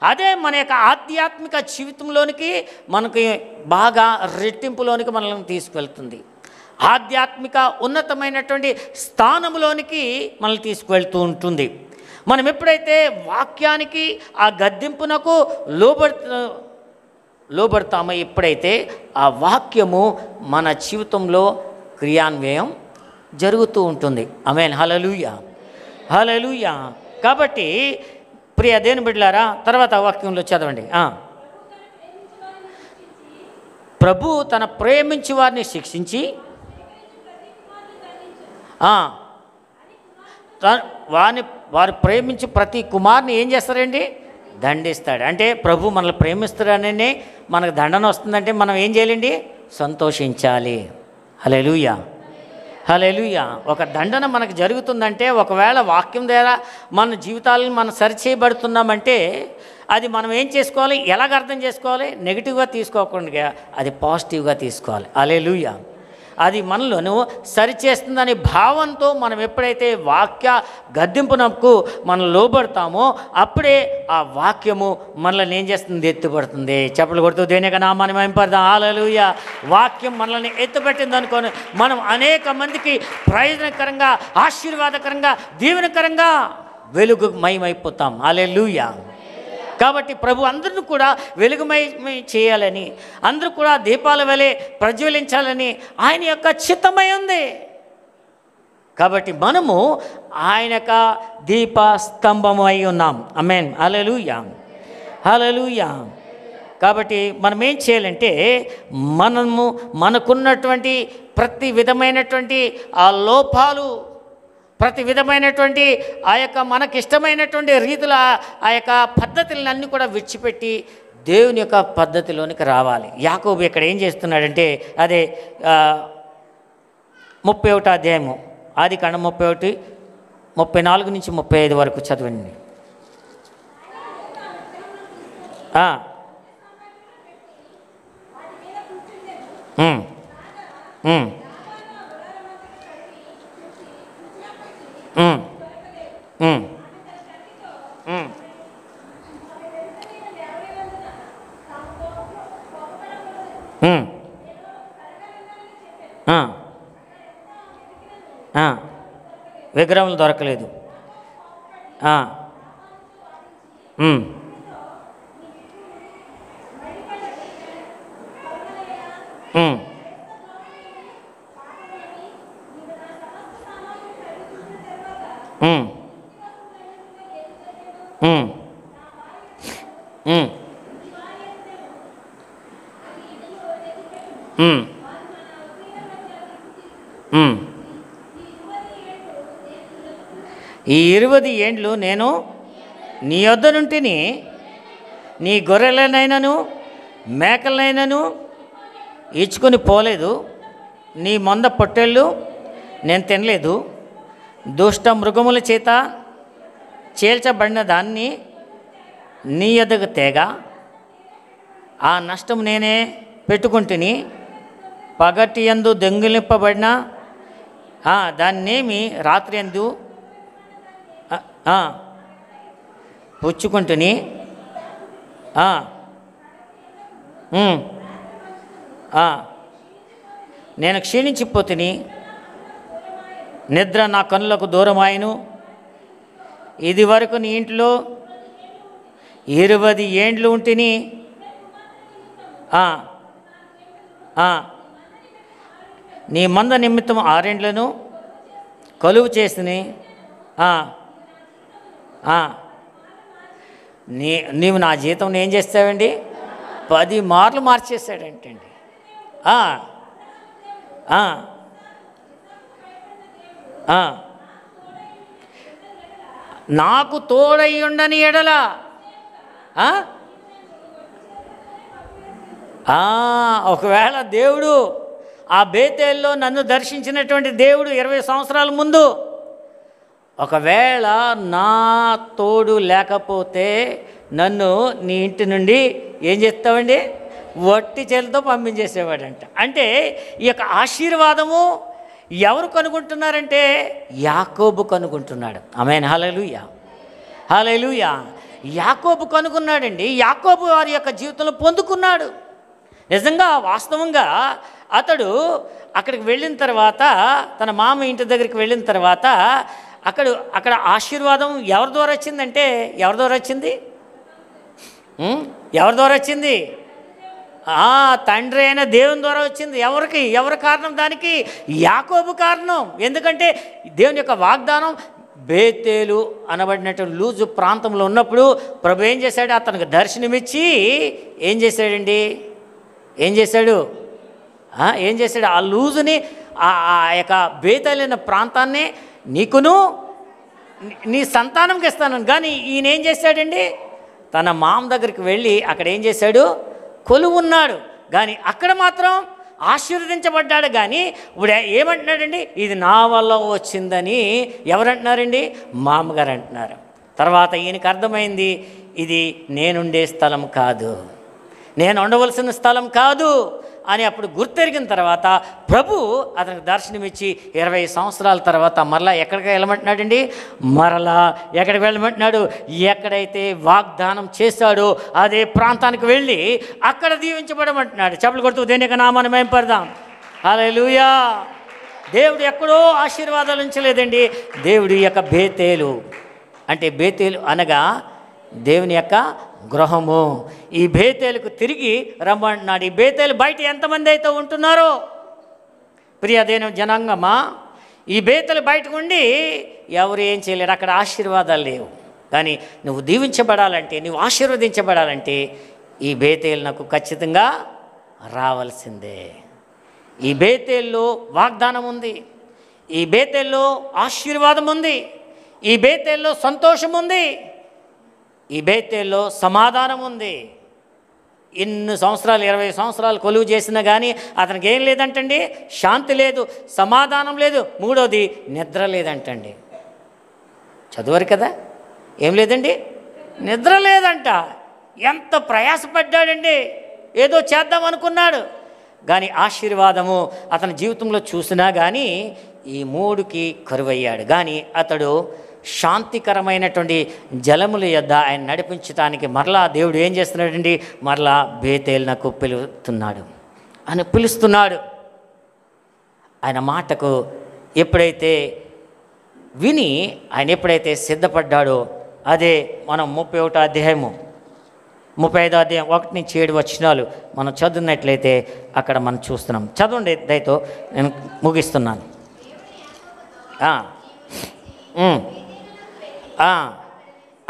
అదే మన యొక్క ఆధ్యాత్మిక జీవితంలోనికి మనకి బాగా రెట్టింపులోనికి మనల్ని తీసుకువెళ్తుంది. ఆధ్యాత్మిక ఉన్నతమైనటువంటి స్థానంలోనికి మనల్ని తీసుకువెళ్తూ ఉంటుంది. మనం ఎప్పుడైతే వాక్యానికి ఆ గద్దింపునకు లోబడతామో, ఎప్పుడైతే ఆ వాక్యము మన జీవితంలో క్రియాన్వయం జరుగుతూ ఉంటుంది. ఆమేన్, హల్లెలూయా, హల్లెలూయా. కాబట్టి ప్రియ దేవుని బిడ్డలారా, తర్వాత వాక్యంలో చదవండి. ప్రభు తన ప్రేమించి వారిని శిక్షించి వారు ప్రేమించి ప్రతి కుమారుని ఏం చేస్తారండి? దండిస్తాడు. అంటే ప్రభు మనల్ని ప్రేమిస్తాడనే మనకు దండన వస్తుందంటే మనం ఏం చేయాలండి? సంతోషించాలి. హల్లెలూయా, హల్లెలూయా. ఒక దండన మనకు జరుగుతుందంటే, ఒకవేళ వాక్యం ద్వారా మన జీవితాలను మనం సరిచేయబడుతున్నామంటే అది మనం ఏం చేసుకోవాలి, ఎలాగ అర్థం చేసుకోవాలి? నెగిటివ్గా తీసుకోకుండా అది పాజిటివ్గా తీసుకోవాలి. హల్లెలూయా. అది మనలోను సరిచేస్తుందనే భావంతో మనం ఎప్పుడైతే వాక్య గద్దింపునకు మనం లోబడతామో అప్పుడే ఆ వాక్యము మనల్ని ఏం చేస్తుంది, ఎత్తుపడుతుంది. చెప్పులు కొడుతూ దేనిక నామాన్ని మహింపడదాం. హల్లెలూయా. వాక్యం మనల్ని ఎత్తుపెట్టింది అనుకోని మనం అనేక మందికి ప్రయోజనకరంగా, ఆశీర్వాదకరంగా, దీవెనకరంగా వెలుగుమయమైపోతాం. హల్లెలూయా. కాబట్టి ప్రభు అందరిని కూడా వెలుగుమయ చేయాలని, అందరూ కూడా దీపాల వలె ప్రజ్వలించాలని ఆయన యొక్క చిత్తమై ఉంది. కాబట్టి మనము ఆయన యొక్క దీప స్తంభము అయి ఉన్నాం. ఆమేన్. హల్లెలూయా. హల్లెలూయా. కాబట్టి మనం ఏం చేయాలంటే, మనకున్నటువంటి ప్రతి విధమైనటువంటి ఆ లోపాలు, ప్రతి విధమైనటువంటి ఆ యొక్క మనకిష్టమైనటువంటి రీతుల ఆ యొక్క పద్ధతులన్నీ కూడా విడిచిపెట్టి దేవుని యొక్క పద్ధతిలోనికి రావాలి. యాకోబు ఇక్కడ ఏం చేస్తున్నాడంటే, అదే 31వ అధ్యాయము, ఆదికాండం 31, 34 నుంచి 35 వరకు చదవండి. విగ్రహములు దొరకలేదు. ఈ 20 ఏండ్లు నేను నీ యొద్ద నుంటిని, నీ గొర్రెలనైనను మేకలనైనను ఇచ్చుకొని పోలేదు, నీ మంద పొట్టేళ్ళు నేను తినలేదు, దుష్ట మృగముల చేత చేల్చబడిన దాన్ని నీ యొద్దకు తేగా ఆ నష్టం నేనే పెట్టుకుంటుని, పగటి యందు దొంగిలింపబడిన దాన్నేమి రాత్రి యందు పుచ్చుకుంటుని, నేను క్షీణించిపోతుని, నిద్ర నా కన్నులకు దూరమాయను. ఇది వరకు నీ ఇంట్లో 20 ఏండ్లు ఉంటిని, నీ మంద నిమిత్తం 6 ఏండ్లను కొలువు చేసిని, నీవు నా జీతం ఏం చేస్తావండి? 10 మార్లు మార్చేస్తాడంటండి. నాకు తోడయ్యుండని ఎడల ఒకవేళ దేవుడు ఆ బేతేల్లో నన్ను దర్శించినటువంటి దేవుడు 20 సంవత్సరాల ముందు ఒకవేళ నా తోడు లేకపోతే నన్ను నీ ఇంటి నుండి ఏం చేస్తావండి? వట్టి చేతులతో పంపించేసేవాడంట. అంటే ఈ యొక్క ఆశీర్వాదము ఎవరు కనుగొంటున్నారంటే యాకోబు కనుగొంటున్నాడు. ఆమేన్. హల్లెలూయా. హల్లెలూయా. యాకోబు కనుగొన్నాడండి. యాకోబు వారి యొక్క జీవితంలో పొందుకున్నాడు. నిజంగా వాస్తవంగా అక్కడికి వెళ్ళిన తర్వాత, తన మామ ఇంటి దగ్గరికి వెళ్ళిన తర్వాత అక్కడ ఆశీర్వాదం ఎవరి ద్వారా వచ్చిందంటే, ఎవరి ద్వారా వచ్చింది? ఎవరి ద్వారా వచ్చింది? తండ్రి అయిన దేవుని ద్వారా వచ్చింది. ఎవరి కారణం దానికి? యాకోబు కారణం. ఎందుకంటే దేవుని యొక్క వాగ్దానం బేతేలు అనబడినటువంటి లూజు ప్రాంతంలో ఉన్నప్పుడు ప్రభు ఏం చేశాడు? అతనికి దర్శనమిచ్చి ఏం చేశాడండి? ఏం చేశాడు? ఆ లూజుని, ఆ యొక్క బేతేలైన ప్రాంతాన్ని నీకును నీ సంతానంకి ఇస్తాను. కానీ ఈయన ఏం చేశాడండి? తన మామ దగ్గరికి వెళ్ళి అక్కడ ఏం చేశాడు? కొలువున్నాడు. కానీ అక్కడ మాత్రం ఆశీర్వదించబడ్డాడు. కానీ ఇప్పుడు ఏమంటున్నాడండి? ఇది నా వల్ల వచ్చిందని ఎవరంటున్నారండి? మామగారు అంటున్నారు. తర్వాత ఈయనకి అర్థమైంది, ఇది నేనుండే స్థలం కాదు, నేను ఉండవలసిన స్థలం కాదు అని అప్పుడు గుర్తెరిగిన తర్వాత ప్రభు అతనికి దర్శనమిచ్చి 20 సంవత్సరాల తర్వాత మరలా ఎక్కడికి వెళ్ళమంటున్నాడండి? మరలా ఎక్కడికి వెళ్ళమంటున్నాడు? ఎక్కడైతే వాగ్దానం చేశాడో అదే ప్రాంతానికి వెళ్ళి అక్కడ దీవించబడమంటున్నాడు. చెప్పులు కొడుతూ దేనికి నామాన్ని మహిమపడదాం. హల్లెలూయా. దేవుడు ఎక్కడో ఆశీర్వాదాలు ఉంచలేదండి. దేవుడి యొక్క బేతేలు అంటే, బేతేలు అనగా దేవుని యొక్క గృహము. ఈ బేతేలుకు తిరిగి రమ్మంటున్నాడు. ఈ బేతేలు బయట ఎంతమంది అయితే ఉంటున్నారో ప్రియదేన జనాంగమా, ఈ బేతేలు బయటకు ఉండి ఎవరు ఏం చేయలేరు. అక్కడ ఆశీర్వాదాలు లేవు. కానీ నువ్వు దీవించబడాలంటే, నువ్వు ఆశీర్వదించబడాలంటే ఈ బేతేలు నాకు ఖచ్చితంగా రావాల్సిందే. ఈ బేతేల్లో వాగ్దానం ఉంది, ఈ బేతేల్లో ఆశీర్వాదం ఉంది, ఈ బేతేల్లో సంతోషం ఉంది, ఈ బేతేల్లో సమాధానం ఉంది. ఇన్ని సంవత్సరాలు 20 సంవత్సరాలు కొలువు చేసినా కానీ అతనికి ఏం లేదంటండి? శాంతి లేదు, సమాధానం లేదు, మూడోది నిద్ర లేదంటండి. చదువురు కదా, ఏం లేదండి? నిద్ర లేదంట. ఎంత ప్రయాసపడ్డాడండి, ఏదో చేద్దాం అనుకున్నాడు. కానీ ఆశీర్వాదము అతని జీవితంలో చూసినా కానీ ఈ మూడుకి కరువయ్యాడు. కానీ అతడు శాంతికరమైనటువంటి జలముల యొద్ద ఆయన నడిపించడానికి మరలా దేవుడు ఏం చేస్తున్నాడండి? మరలా బేతేలునకు పిలుస్తున్నాడు. ఆయన మాటకు ఎప్పుడైతే విని ఆయన ఎప్పుడైతే సిద్ధపడ్డాడో అదే మనం 31వ అధ్యాయము 35వ అధ్యాయం 1-7 వచనాలు మనం చదువున్నట్లయితే అక్కడ మనం చూస్తున్నాం. చదవండి దయతో, నేను ముగిస్తున్నాను.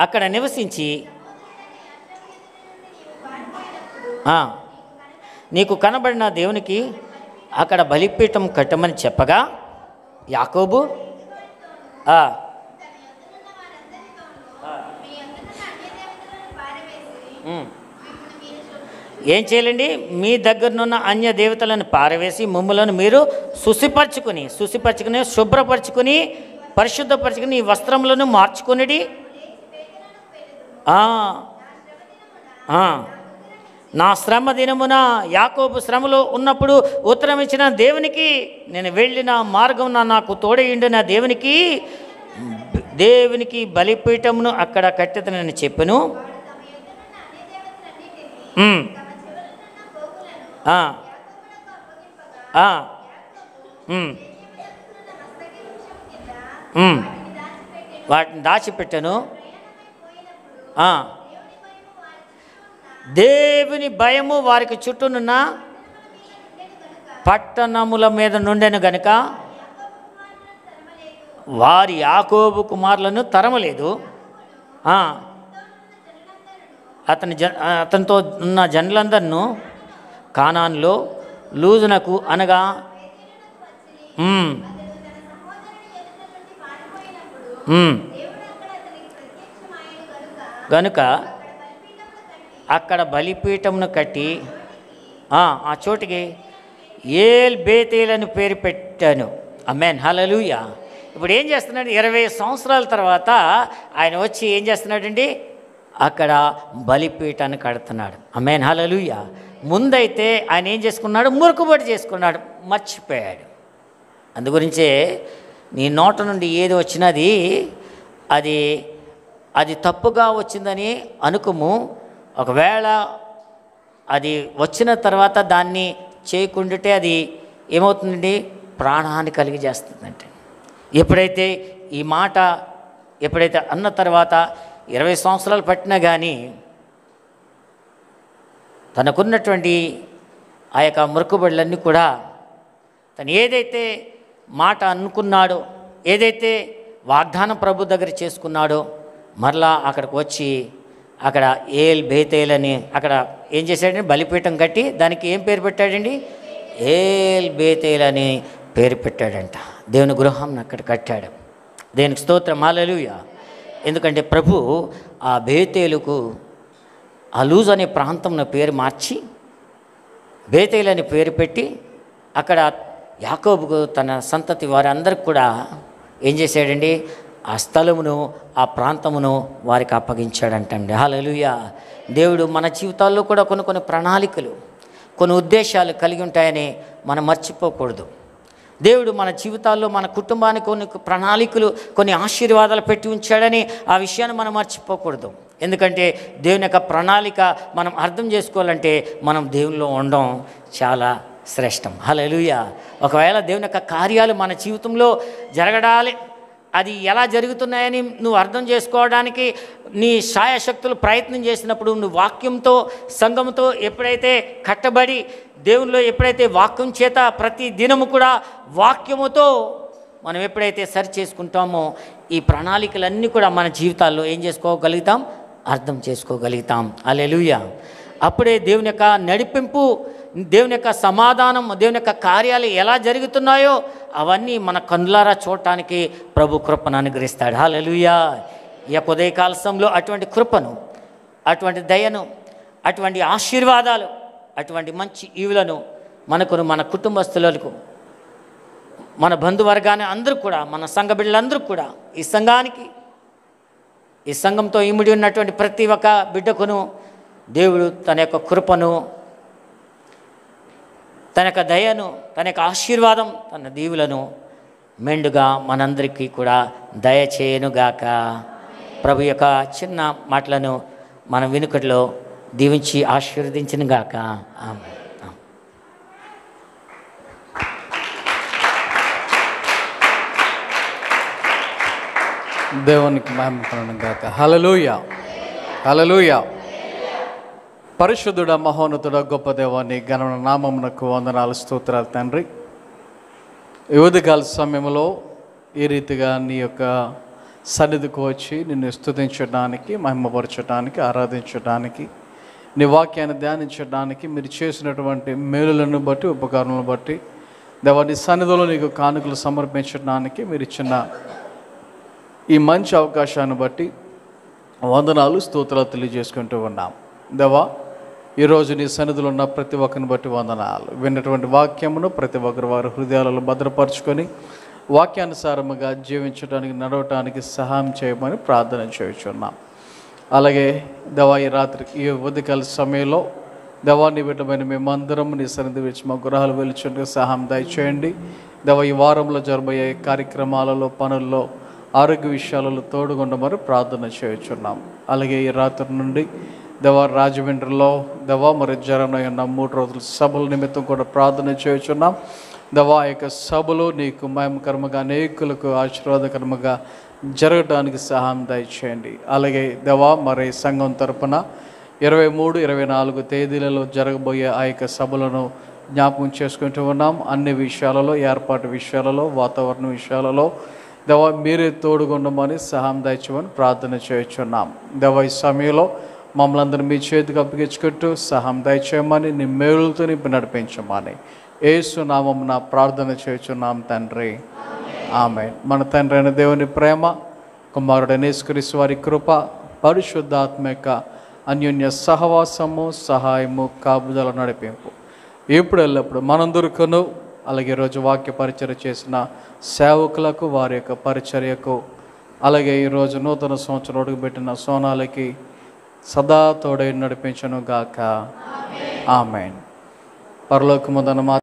అక్కడ నివసించి నీకు కనబడిన దేవునికి అక్కడ బలిపీఠం కట్టమని చెప్పగా యాకోబు ఏం చేయాలండి? మీ దగ్గరనున్న అన్య దేవతలను పారవేసి మమ్ములను మీరు శుచిపరచుకుని శుభ్రపరచుకుని పరిశుద్ధపరచుకుని ఈ వస్త్రములను మార్చుకునిడి. నా శ్రమ దినమున యాకోబు శ్రమలో ఉన్నప్పుడు ఉత్తరం ఇచ్చిన దేవునికి నేను వెళ్ళిన మార్గం నాకు తోడయుండిన దేవునికి బలిపీఠమును అక్కడ కట్టెదనని చెప్పెను. వాటిని దాచిపెట్టను. దేవుని భయము వారికి చుట్టూనున్న పట్టణముల మీద నుండెను గనుక వారి యాకోబు కుమారులను తరమలేదు. అతనితో ఉన్న జనులందరినూ కానాన్లో లూజునకు అనగా గనుక అక్కడ బలిపీఠమును కట్టి ఆ చోటికి ఏల్ బేతేల్ అని పేరు పెట్టాను. ఆమేన్, హల్లెలూయా. ఇప్పుడు ఏం చేస్తున్నాడు? 20 సంవత్సరాల తర్వాత ఆయన వచ్చి ఏం చేస్తున్నాడండి? అక్కడ బలిపీఠాన్ని కడుతున్నాడు. ఆమేన్, హల్లెలూయా. ముందైతే ఆయన ఏం చేసుకున్నాడు? మురుకుబడి చేసుకున్నాడు, మర్చిపోయాడు. అందుగురించే నీ నోట నుండి ఏది వచ్చినది అది తప్పుగా వచ్చిందని అనుకుము. ఒకవేళ అది వచ్చిన తర్వాత దాన్ని చేయకుండాటే అది ఏమవుతుందండి? ప్రాణహాని కలిగి చేస్తుందంటే. ఎప్పుడైతే ఈ మాట అన్న తర్వాత 20 సంవత్సరాలు పట్టినా కానీ తనకున్నటువంటి ఆ యొక్క మొక్కుబడులన్నీ కూడా తను ఏదైతే మాట అనుకున్నాడో, ఏదైతే వాగ్దానం ప్రభు దగ్గర చేసుకున్నాడో, మరలా అక్కడికి వచ్చి అక్కడ ఏల్ బేతేల్ అని అక్కడ ఏం చేశాడండి? బలిపీఠం కట్టి దానికి ఏం పేరు పెట్టాడండి? ఏల్ బేతేల్ అని పేరు పెట్టాడంట. దేవుని గృహంని అక్కడ కట్టాడు. దేనికి స్తోత్రం, హల్లెలూయా. ఎందుకంటే ప్రభు ఆ బేతేలుకు ఆ లూజ్ అనే ప్రాంతంలో పేరు మార్చి బేతేల్ అని పేరు పెట్టి అక్కడ యాకోబుకు తన సంతతి వారందరికి కూడా ఏం చేశాడండి, ఆ స్థలమును ఆ ప్రాంతమును వారికి అప్పగించాడంటండి. హల్లెలూయా. దేవుడు మన జీవితాల్లో కూడా కొన్ని ప్రణాళికలు, కొన్ని ఉద్దేశాలు కలిగి ఉంటాయని మనం మర్చిపోకూడదు. దేవుడు మన జీవితాల్లో మన కుటుంబానికి కొన్ని ప్రణాళికలు, కొన్ని ఆశీర్వాదాలు పెట్టి ఉంచాడని ఆ విషయాన్ని మనం మర్చిపోకూడదు. ఎందుకంటే దేవుని యొక్క ప్రణాళిక మనం అర్థం చేసుకోవాలంటే మనం దేవునిలో ఉండడం చాలా శ్రేష్టం. హల్లెలూయా. ఒకవేళ దేవుని యొక్క కార్యాలు మన జీవితంలో జరగడాలి, అది ఎలా జరుగుతున్నాయని నువ్వు అర్థం చేసుకోవడానికి నీ శాయశక్తులు ప్రయత్నం చేసినప్పుడు, నువ్వు వాక్యంతో సంఘంతో ఎప్పుడైతే కట్టబడి దేవునిలో ఎప్పుడైతే వాక్యం చేత ప్రతి దినము కూడా వాక్యముతో మనం ఎప్పుడైతే సరి చేసుకుంటామో ఈ ప్రణాళికలన్నీ కూడా మన జీవితాల్లో ఏం చేసుకోగలుగుతాం, అర్థం చేసుకోగలుగుతాం. హల్లెలూయా. అప్పుడే దేవుని యొక్క నడిపింపు, దేవుని యొక్క సమాధానం, దేవుని యొక్క కార్యాలు ఎలా జరుగుతున్నాయో అవన్నీ మన కన్నులారా చూడటానికి ప్రభు కృపను అనుగ్రహిస్తాడు. హల్లెలూయా. ఈ యొక్క ఉదయకాల సమయంలో అటువంటి కృపను, అటువంటి దయను, అటువంటి ఆశీర్వాదాలు, అటువంటి మంచి ఈవులను మనకును, మన కుటుంబస్తులకు, మన బంధువర్గాన్ని అందరూ కూడా, మన సంఘ బిడ్డలందరూ కూడా, ఈ సంఘానికి, ఈ సంఘంతో ఇమిడి ఉన్నటువంటి ప్రతి ఒక్క బిడ్డకును దేవుడు తన యొక్క కృపను, తన యొక్క దయను, తన యొక్క ఆశీర్వాదం, తన దీవులను మెండుగా మనందరికీ కూడా దయచేయనుగాక. ప్రభు యొక్క చిన్న మాటలను మన వెనుకట్లో దీవించి ఆశీర్వదించునుగాక. ఆమేన్. దేవునికి మహిమ కలుగును గాక. హల్లెలూయా, హల్లెలూయా. పరిశుద్ధుడ, మహోన్నతుడ, గొప్ప దేవాన్ని ఘనమైన నామమునకు వందనాలు, స్తోత్రాలు తండ్రి. ఈ ఉదయకాల సమయంలో ఈ రీతిగా నీ యొక్క సన్నిధికి వచ్చి నిన్ను స్తుతించడానికి, మహిమపరచడానికి, ఆరాధించడానికి, నీ వాక్యాన్ని ధ్యానించడానికి, మీరు చేసినటువంటి మేలులను బట్టి, ఉపకారాలను బట్టి దేవా నీ సన్నిధిలో నీకు కానుకలు సమర్పించడానికి మీరు ఇచ్చిన ఈ మంచి అవకాశాన్ని బట్టి వందనాలు, స్తోత్రాలు తెలియజేసుకుంటూ ఉన్నాం. దేవా ఈరోజు నీ సన్నిధిలో ఉన్న ప్రతి ఒక్కరిని బట్టి వందనాలు. విన్నటువంటి వాక్యమును ప్రతి ఒక్కరు వారి హృదయాలలో భద్రపరుచుకొని వాక్యానుసారముగా జీవించడానికి, నడవటానికి సహాయం చేయమని ప్రార్థన చేయుచున్నాం. అలాగే దేవా ఈ రాత్రి, ఈ ఉదయకాల సమయంలో దేవా నీ బిడ్డమైన మేమందరం నీ సన్నిధి విడిచి మా గృహాలు వెలుచుంటే సహాయం దయచేయండి. దేవా ఈ వారంలో జరబోయే కార్యక్రమాలలో, పనుల్లో, ఆరోగ్య విషయాలలో తోడుగుండమని ప్రార్థన చేయుచున్నాం. అలాగే ఈ రాత్రి నుండి దేవా రాజమండ్రిలో దేవా మరి జరగనున్న 3 రోజుల సభల నిమిత్తం కూడా ప్రార్థన చేయుచున్నాం. దేవా ఆ యొక్క సభలు నీకు మహిమకరముగా, అనేకులకు ఆశీర్వాదకరముగా జరగడానికి సహాయం దయచేయండి. అలాగే దేవా మరి సంఘం తరపున 23, 24 తేదీలలో జరగబోయే ఆ యొక్క సభలను జ్ఞాపకం చేసుకుంటూ ఉన్నాం. అన్ని విషయాలలో, ఏర్పాటు విషయాలలో, వాతావరణ విషయాలలో దేవా మీరే తోడుగుండమని సహాయం దయచేయమని ప్రార్థన చేయుచున్నాం. దేవా ఈ సమయంలో మమ్మల్ని అందరూ మీ చేతికి అప్పగించుకుంటూ సహాయం దయచేయమని, నీ మేలులతో నింపి నడిపించమని యేసు నామమున ప్రార్థన చేయుచున్నాం తండ్రి. ఆమేన్. మన తండ్రి అయిన దేవుని ప్రేమ, కుమారుడైన యేసుక్రీస్తు వారి కృప, పరిశుద్ధాత్మ యొక్క అన్యోన్య సహవాసము, సహాయము, కాపుదల, నడిపింపు ఇప్పుడు ఎల్లప్పుడు మనందరికను, అలాగే ఈరోజు వాక్య పరిచర్య చేసిన సేవకులకు, వారి యొక్క పరిచర్యకు, అలాగే ఈరోజు నూతన సంవత్సరం అడుగుపెట్టిన సోనాలకి సదా తోడై నడిపించును గాక. ఆమేన్. పరలోకముందున్న మా